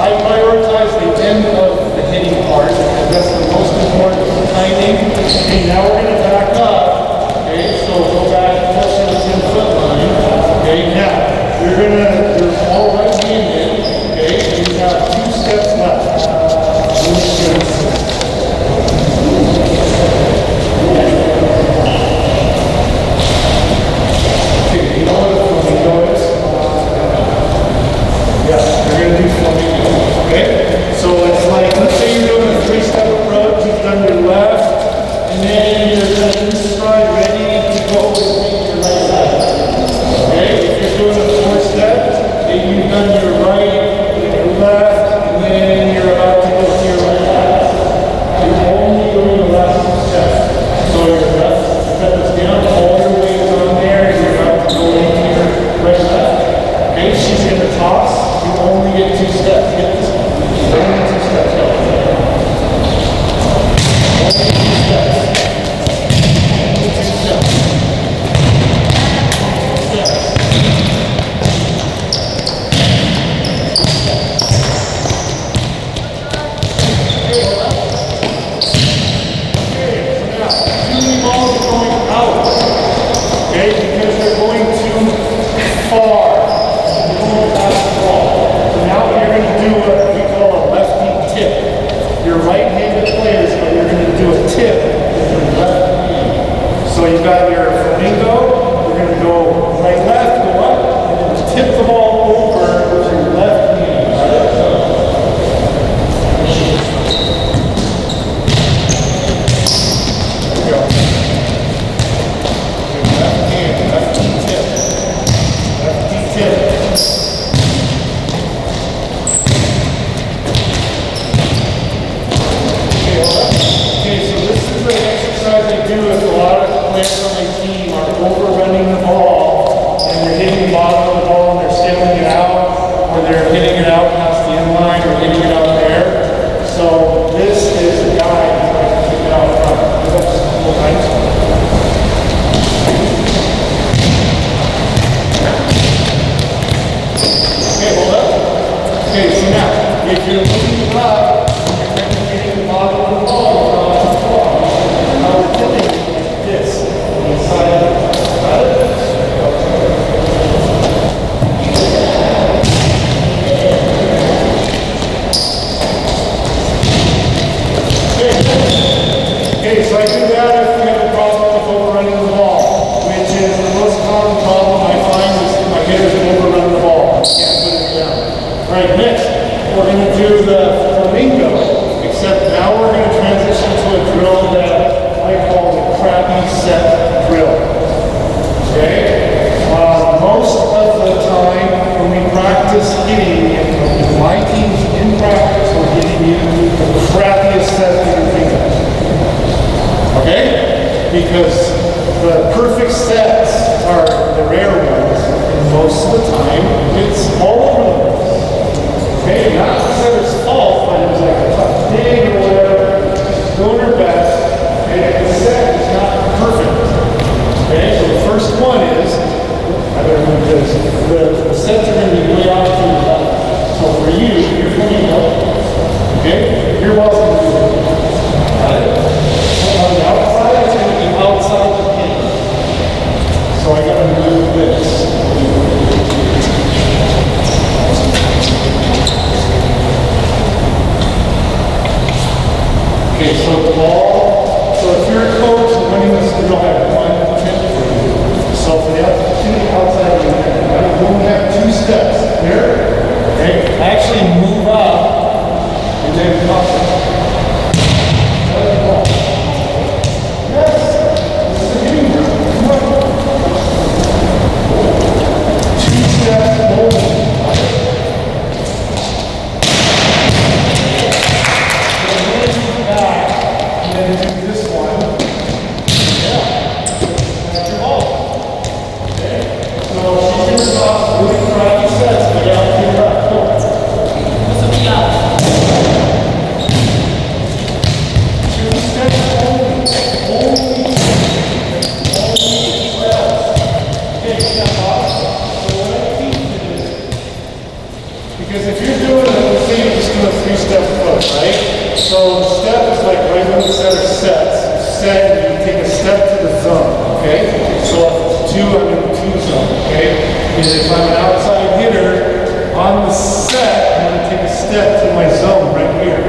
I prioritize the end of the hitting part because that's the most important for timing. Okay, now we're going to back up. Okay, so go back closer to the 10-foot line. Okay, now you're all right-handed. Okay, so you've got 2 steps left. Okay, you know what a flamingo is? Yeah, you're going to do flamingo. Okay? So it's like, let's say you're doing a 3-step approach, you've done your left, and then you're going to stride ready to go with your right side. Okay? If you're doing a 4-step, then you've done your right, your left, and then you're about to go to your right side. You're only doing the last 2 steps. So your left step is down, all your weight is on there, and you're about to go into your right left. Okay? She's going to toss. You only get 2 steps. Get this one. Only 2 steps. Go. Only 2 steps. Only 2 steps. Steps. Okay, hold up. Okay, so now, too many balls are going out. Okay, because they're going too far. Now you're going to do what we call a lefty tip. You're right-handed players, but you're going to do a tip with your left hand. So you've got your flamingo, you're going to go right-left, go up, and then tip the ball over with your left hand. There you go. Your left hand, lefty tip. Lefty tip. Okay, so this is the exercise I do with a lot of players on my team are overrunning the ball and they're hitting the bottom of the ball and they're sailing it out or they're hitting it out past the inline or hitting it out there. So this is a guide that I can kick it out front. Do that just a couple times. Okay, hold up. Okay, so now if you're moving up, the bottom of the ball across the floor. Now we're tipping it like this. Inside of it. Got it? Okay, so I do that if you have a problem Because the perfect sets are the rare ones, and most of the time it's all over the place. Okay, not because it's fault, but it was like a tough day or whatever, doing her best, and the set is not perfect. Okay, so the first one is, I better move this, the sets are going to be way off to the left. So for you, you're pointing up, okay, your ball's going to be got it? On the outside, it's going to be outside the pin. So I got to move this. Okay, so the ball, so if you're a coach and winning this, you'll have one tip for you. So for the outside of the pin, you only have 2 steps. Here, okay, actually move up and then up. Because if you're doing the thing, you're just doing a 3-step foot, right? So the step is like right when the setter sets. Set, and you take a step to the zone, okay? So if it's 2, I'm in the 2 zone, okay? And if I'm an outside hitter, on the set, I'm going to take a step to my zone right here,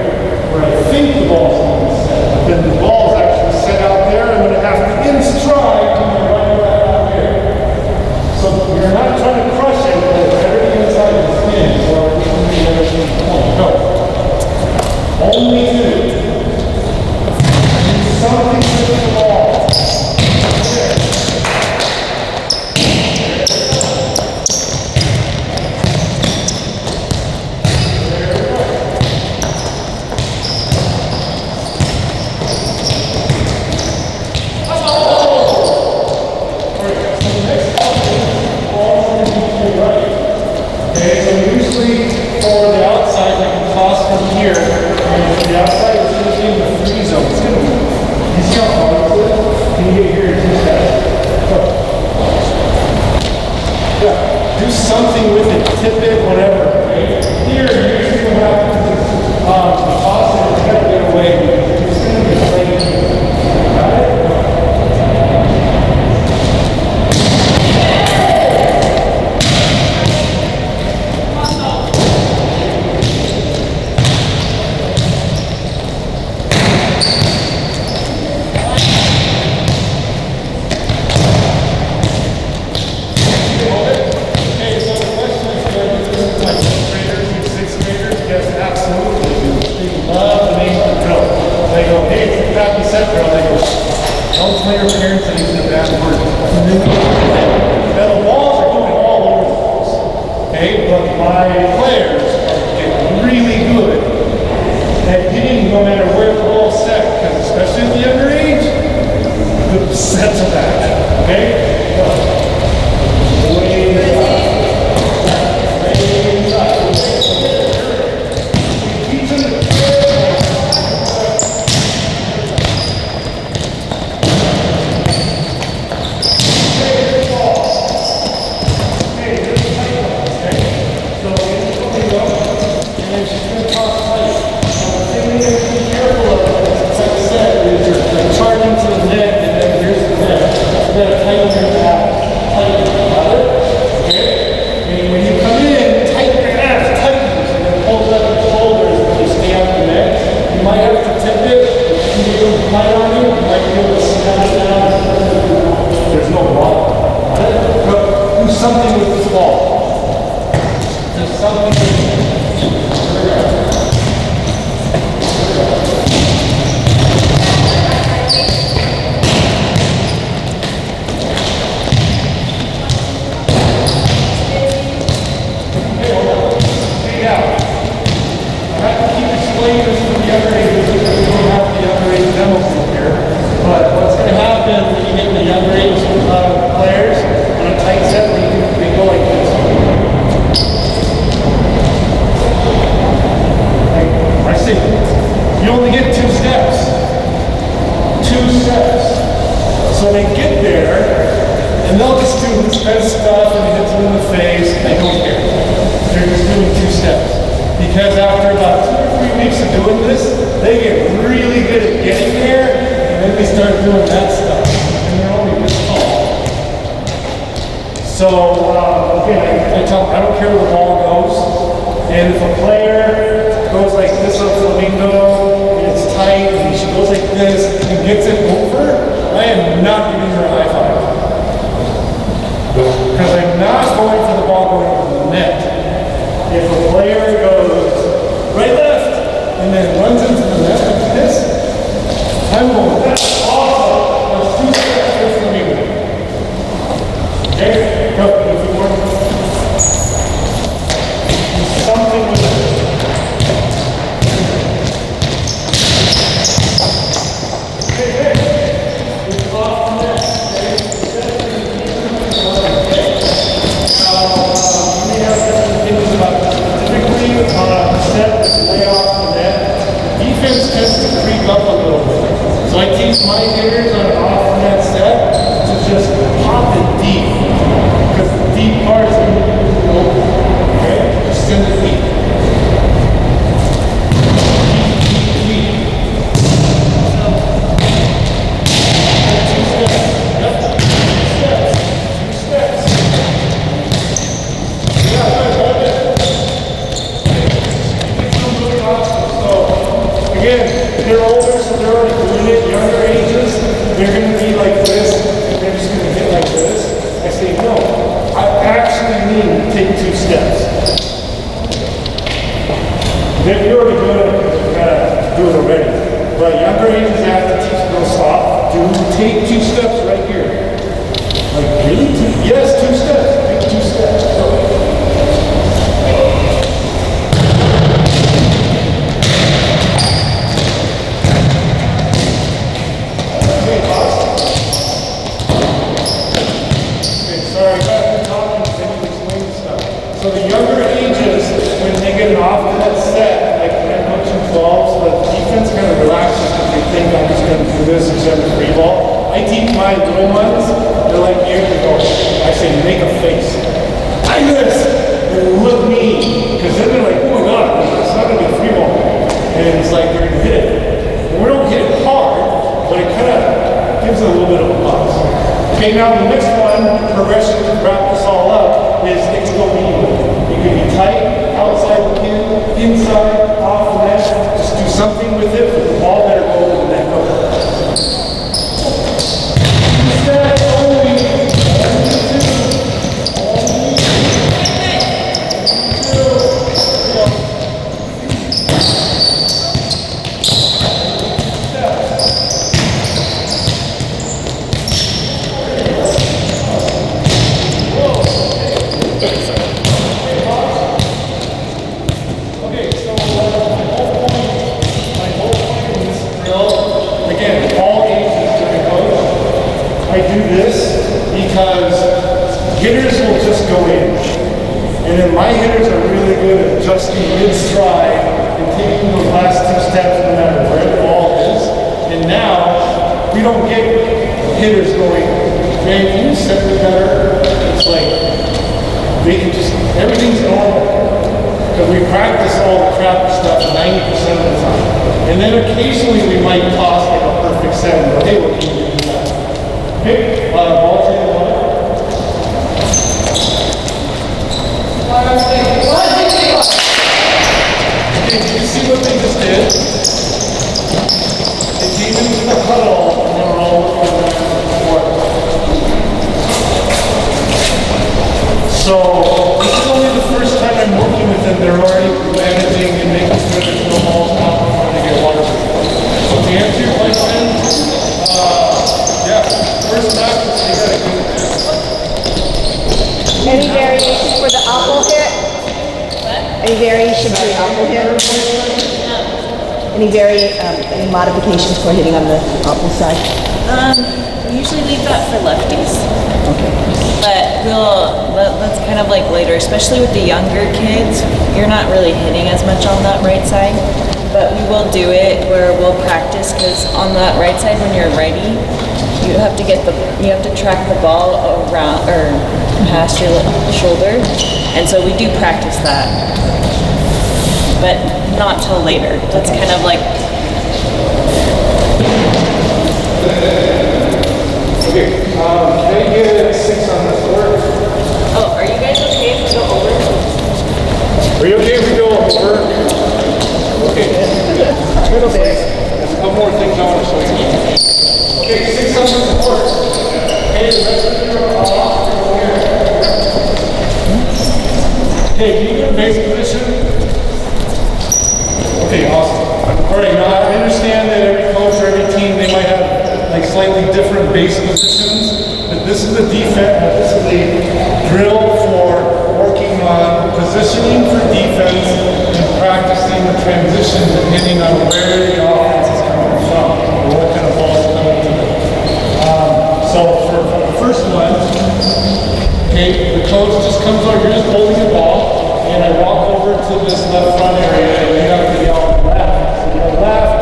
where I think the ball's going to set. But then the ball's actually set out there, I'm going to have to in stride, and I'm right out here. So you're not trying to crush it, but everything inside is thin, so no. Only 2. Something to the ball. Okay, so usually for the outside, I can toss from here, and for the outside, it's going to be in the 3 zone. It's going to be, you see how far it's good? Can you get here and 2 steps? Go. Yeah, do something with it, tip it, whatever. Okay? Here, usually what happens is, the toss it, it's got to get away, it's going to be playing. Got it? defense stuff and it hits them in the face, I don't care. They're just doing 2 steps. Because after about 2 or 3 weeks of doing this, they get really good at getting there, and then they start doing that stuff. And they're only this tall. So, again, I tell them, I don't care where the ball goes. And if a player goes like this on flamingo, and it's tight, and she goes like this, and gets it over, I am not giving her a high five. Because I'm not going for the ball going over the net. If a player goes right left, and then runs into the net like this, I'm going, that's awesome. That's 2 steps here for me. Okay, go, if it works. Do something with it. So I teach my hitters on an off-net set to just pop it deep. Because the deep part is going to be open. Okay? Just send it deep. Deep. So, 2 steps. Yep. 2 steps. Yeah, got it. It's really awesome. So, again, they're older, so they're already doing it. Younger ages, they're going to be like this. They're just going to hit like this. I say, no, I actually mean take 2 steps. If you're already doing it, you gotta do it already. But younger ages, I have to teach them to stop. Take 2 steps right here. Like, really? Yes, 2 steps. Take 2 steps. Go. So the younger ages, when they get an off-net set, like when I go 2-12, the defense kind of relaxes because they think I'm just going to do this instead of free ball. I teach my little ones, they're like here to go. I say, make a face. I do this, and look me. Because then they're like, oh my God, it's not going to be free ball. And it's like, they're going to hit it. And we don't hit it hard, but it kind of gives it a little bit of a buzz. Okay, now the next one, progression to wrap this all up, is it can go anywhere. It can be tight, outside the pin, inside, off the net. Just do something with it, but the ball better go over the net. Hitters will just go in. And then my hitters are really good at adjusting mid-stride and taking those last 2 steps no matter where the ball is. And now, we don't get hitters going, man, can you set it better? It's like, they can just, everything's normal. Because we practice all the crap stuff 90% of the time. And then occasionally we might toss like a perfect 7, but hey, what can you do that? Okay, ball to the water. Okay, did you see what they just did? They came into the huddle and they were all looking back and forth. So, this is only the first time I'm working with them. They're already managing and making sure there's no balls out before they get water. So to answer your question, yeah, first practice, you gotta do this.
Any variation for the apple hit? Any variation for the apple hit? Any modifications for hitting on the apple side?
We usually leave that for lefties.
Okay.
But that's kind of like later, especially with the younger kids. You're not really hitting as much on that right side. But we will do it where we'll practice, because on that right side when you're righty, you have to track the ball around or past your shoulder, and so we do practice that, but not till later. That's kind of like.
Okay, can I get 6 on this board?
Oh, are you guys okay if we go over?
Are you okay if we go over? Okay. Good, okay. There's a couple more things I want to show you. Okay, 6 on this board. Okay, the rest of you are off. Okay, can you get a base position? Okay, awesome. Alright, now I understand that every coach or every team, they might have like slightly different base positions, but this is the defense, this is the drill for working on positioning for defense and practicing the transition depending on where the offense is coming from or what kind of ball is coming to them. So for the first one, okay, the coach just comes over, you're just holding the ball, and I walk over to this left front area, and you have to yell left. So you go left,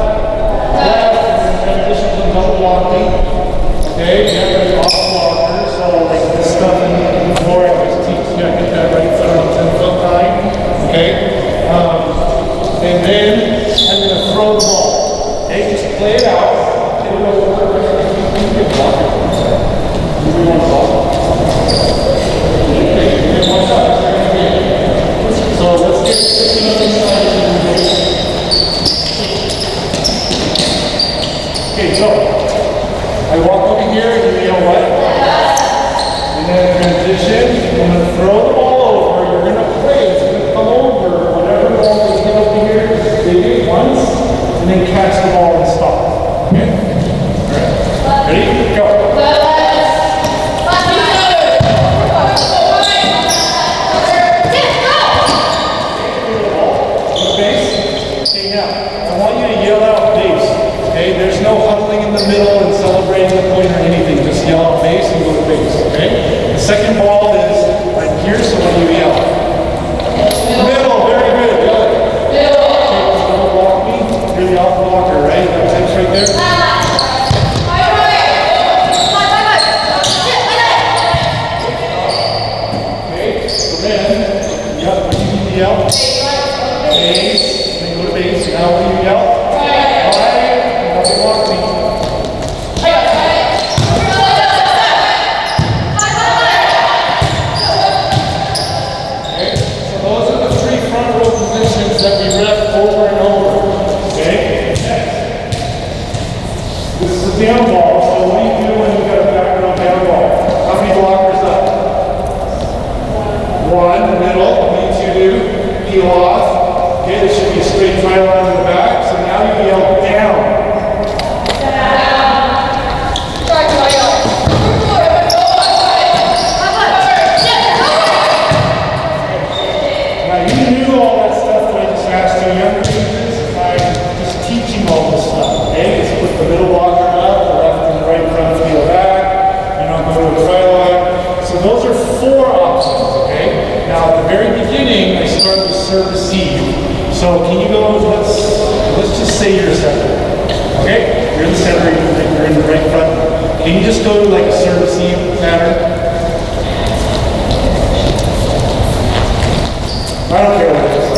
and then transition to double blocking. Okay, you have to be off blocker, so like this stuff in the floor, I just teach you to get that right foot on 10-foot line. Okay, and then I'm going to throw the ball. Okay, just play it out. Okay, we'll go over. You can block it. You can want to block it. So let's get 60 on this side. Okay, so I walk over here and you know what? And then transition, I'm going to throw the ball over, you're going to play, it's going to come over, whatever ball is hit over here, dig it once, and then catch the ball and stop. Okay? Alright. Ready? Go. There's no huddling in the middle and celebrating the point or anything. Just yell out base and go to base, okay? The second ball is right here, so when you yell. Middle, very good. Yell it. Middle. Okay, so don't block me. You're the off blocker, right? That tense right there. Okay, so then, yep, when you need to yell, base, then go to base. Now when you yell, block me. Okay, so those are the 3 front row positions that we rep over and over. Okay? Next. This is a down ball, so what do you do when you've got a back row down ball? How many blockers up? 1, middle, what do you do? Peel off. Okay, there should be a straight try line in the back, so now you yell down. So can you go, let's just say you're a center, okay? You're in the center, you're in the right front. Can you just go to like a serve receive pattern? I don't care what it is.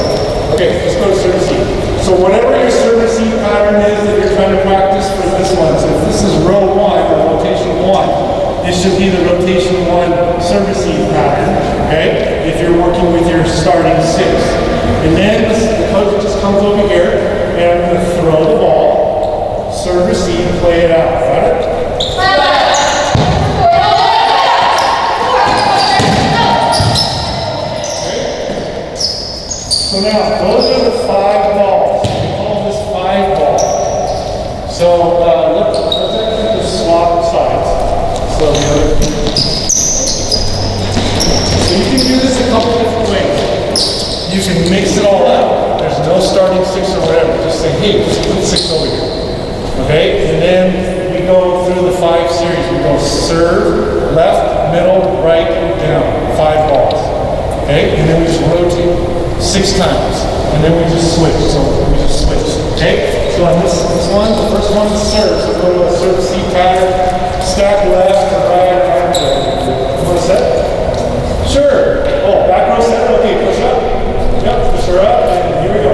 Okay, let's go to serve receive. So whatever your serve receive pattern is that you're trying to practice for this one, so if this is row 1 or rotation 1, this should be the rotation 1 serve receive pattern, okay? If you're working with your starting 6. And then the coach just comes over here and I'm going to throw the ball, serve, receive, play it out. Got it? Okay. So now, those are the 5 balls. We call this 5 ball. So let's actually just swap sides. So you can do this a couple different ways. You can mix it all up. There's no starting 6 or whatever. Just say, hey, let's put 6 over here. Okay? And then we go through the 5 series. We go serve, left, middle, right, down. 5 balls. Okay? And then we just rotate 6 times. And then we just switch. So we just switch. Okay? So So on this one, the first one is serve. So go to a serve C pattern, stack left or right, arms up. You want to set? Sure. Oh, back row set. Okay, push up. Yep, push her up, and here we go.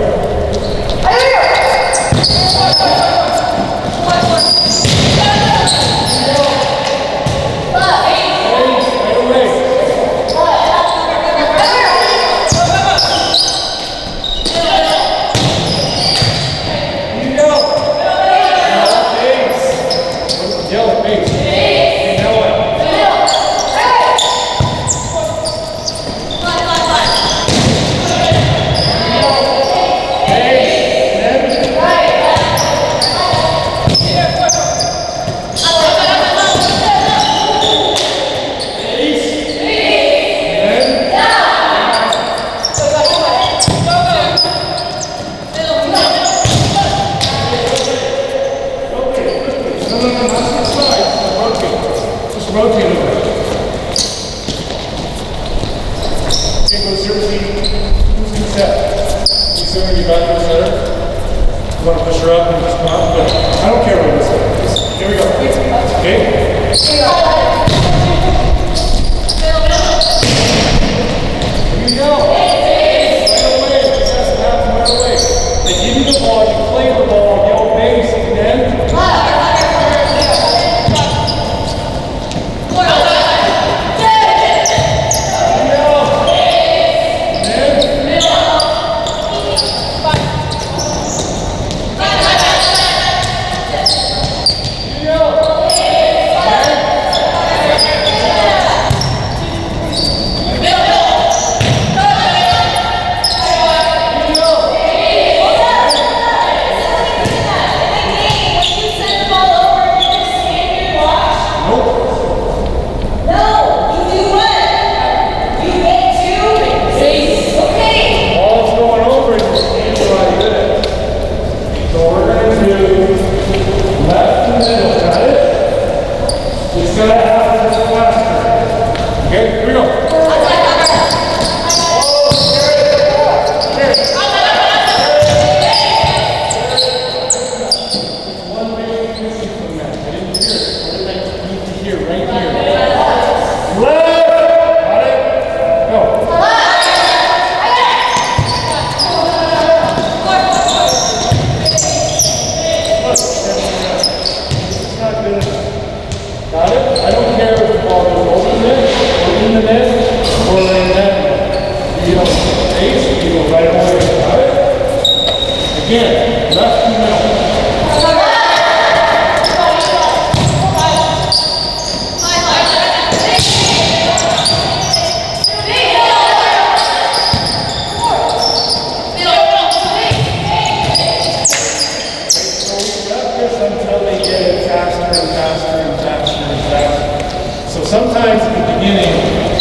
Sometimes at the beginning,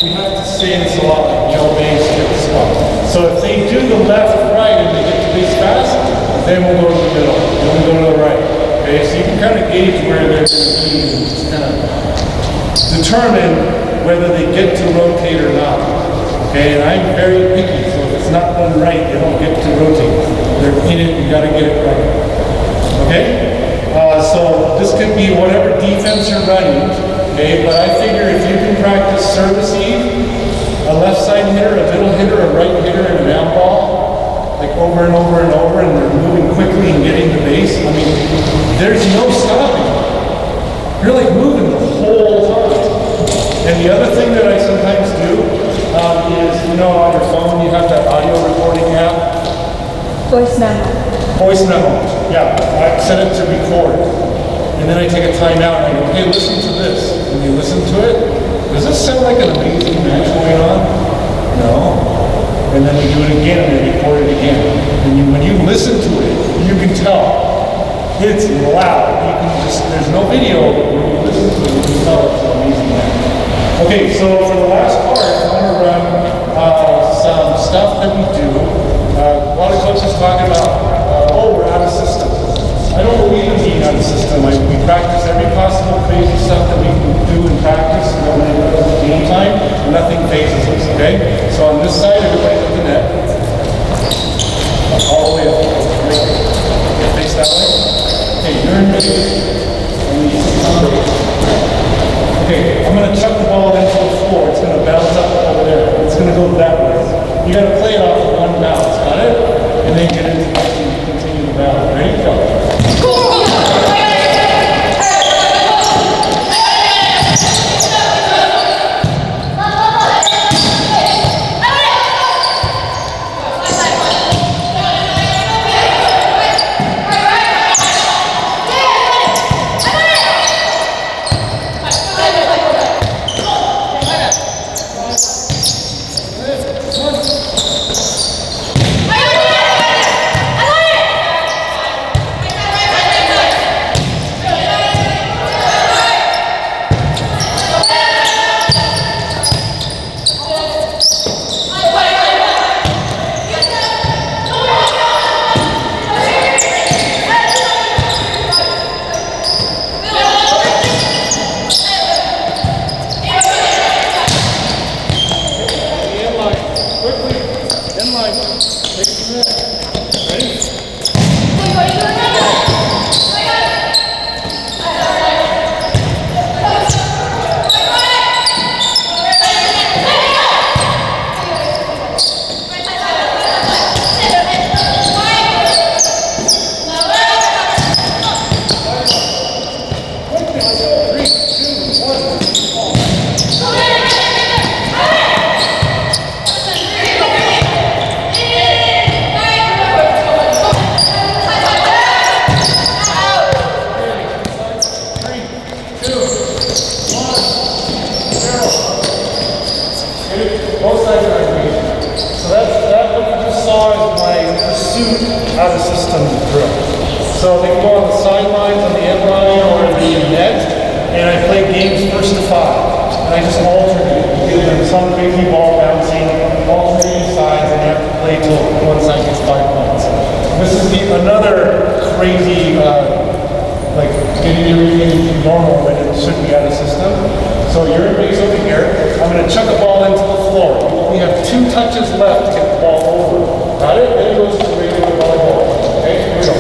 we have to say this a lot, like Joe Bass did this one. So if they do the left, right, and they get to base fast, then we'll go to the middle, then we'll go to the right. Okay, so you can kind of gauge where they're going to be and just kind of determine whether they get to rotate or not. Okay, and I'm very picky, so if it's not done right, they don't get to rotate. They're in it, you got to get it right. Okay? So this could be whatever defense you're running. Okay, but I figure if you can practice service eve, a left side hitter, a middle hitter, a right hitter, and an out ball, like over and over and over, and they're moving quickly and getting the base, I mean, there's no stopping. You're like moving the whole time. And the other thing that I sometimes do is, you know, on your phone you have that audio recording app.
Voice memo.
Voice memo, yeah, I set it to record. And then I take a time out and I go, hey, listen to this. And you listen to it. Does this sound like an amazing match going on? No. And then we do it again and we record it again. And when you listen to it, you can tell. It's loud. You can just, there's no video, but when you listen to it, you can tell it's an amazing match. Okay, so for the last part, I'm going to run some stuff that we do. A lot of coaches talk about, oh, we're out of system. I don't believe in being out of system. We practice every possible crazy stuff that we can do in practice, and then when it comes to game time, nothing phases us, okay? So on this side, everybody's at the net. All the way up. Face that way. Okay, I'm gonna chuck the ball into the floor. It's gonna bounce up over there. It's gonna go that way. You gotta play it off of one bounce, got it? And then get into continue the bounce. Ready? Go. Both sides are agreed. So that what you just saw is my pursuit out of system drill. So they go on the sidelines, on the end line, or in the net, and I play games first to 5. And I just alternate. Give them some crazy ball bouncing, alternating sides, and you have to play till one side gets 5 points. This is another crazy, like getting everything normal when it should be out of system. So you're in base over here. I'm going to chuck a ball into the floor. We have 2 touches left to get the ball over. Got it? Then it goes to the regular volleyball. Okay, here we go.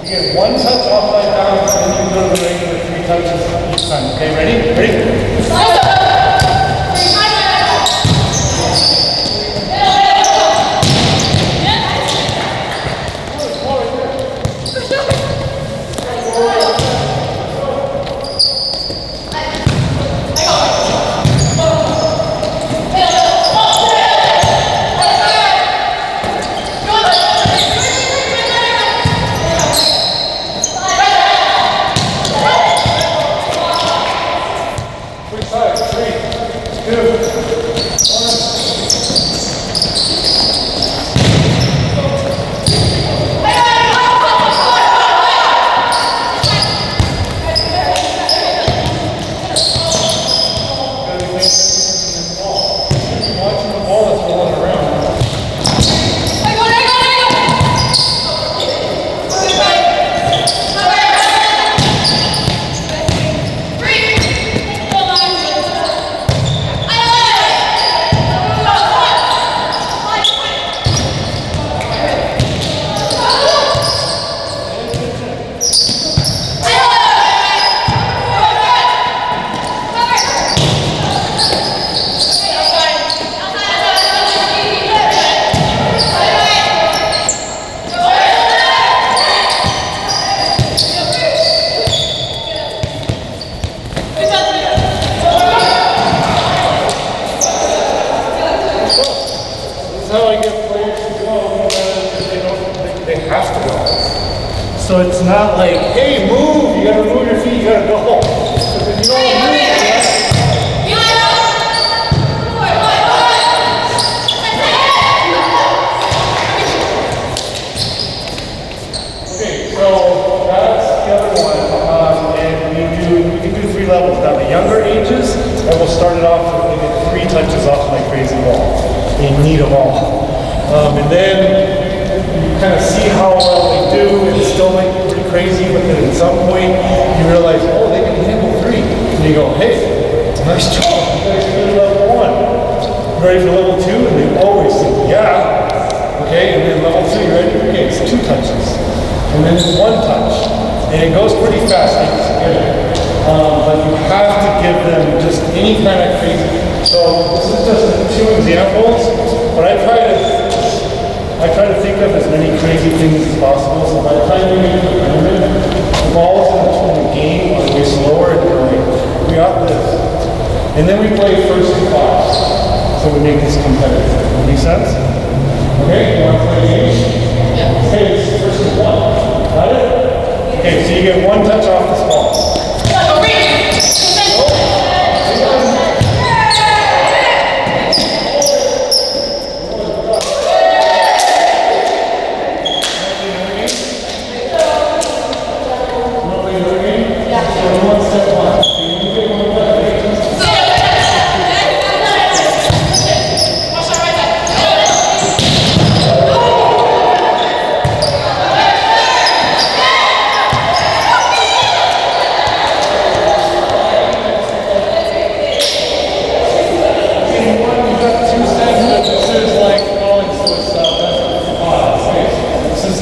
You get 1 touch off my balance, and then you go to the regular 3 touches each time. Okay, ready? Ready? Quick side. So it's not like, hey, move, you gotta move your feet, you gotta go. Because if you don't move, okay, so that's the other one. And we can do 3 levels. Now the younger ages, I will start it off with maybe 3 touches off my crazy ball. You need them all. And then you kind of see how well they do. It's still like pretty crazy, but then at some point you realize, oh, they can handle 3. And you go, hey, nice job. You guys did level 1. Ready for level 2? And they always say, yeah. Okay, and then level 2, you ready? Okay, it's 2 touches. And then it's 1 touch. And it goes pretty fast. But you have to give them just any kind of crazy. So this is just 2 examples, but I try to think of as many crazy things as possible. So by the time you get to the tournament, the balls in the game are way slower, and you're like, we got this. And then we play first and 5. So we make this competitive. Make sense? Okay, you want to play a game? Yeah. Okay, this is first and 1. Got it? Okay, so you get 1 touch off this ball.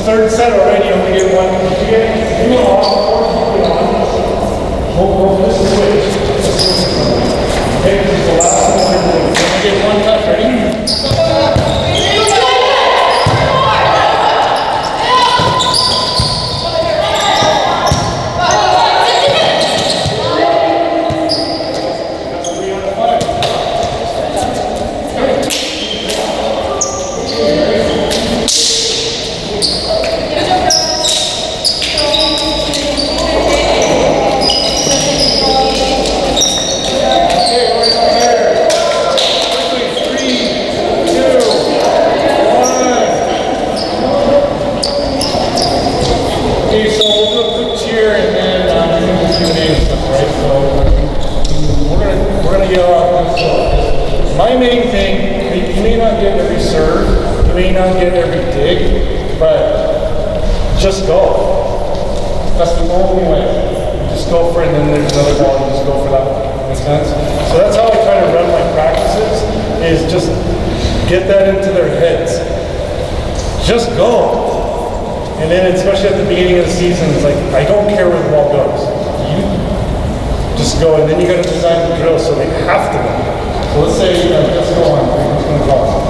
Third set already, you only get 1. You get you off, or you on. Hold this switch. Okay, this is the last one. You get 1 touch, ready? My main thing, you may not get every serve, you may not get every dig, but just go. That's the only way. You just go for it, and then there's another ball, you just go for that one. Makes sense? So that's how I try to run my practices, is just get that into their heads. Just go. And then especially at the beginning of the season, it's like, I don't care where the ball goes. You just go, and then you got to design the drill so they have to go. So let's say, let's go on. Who's going to call?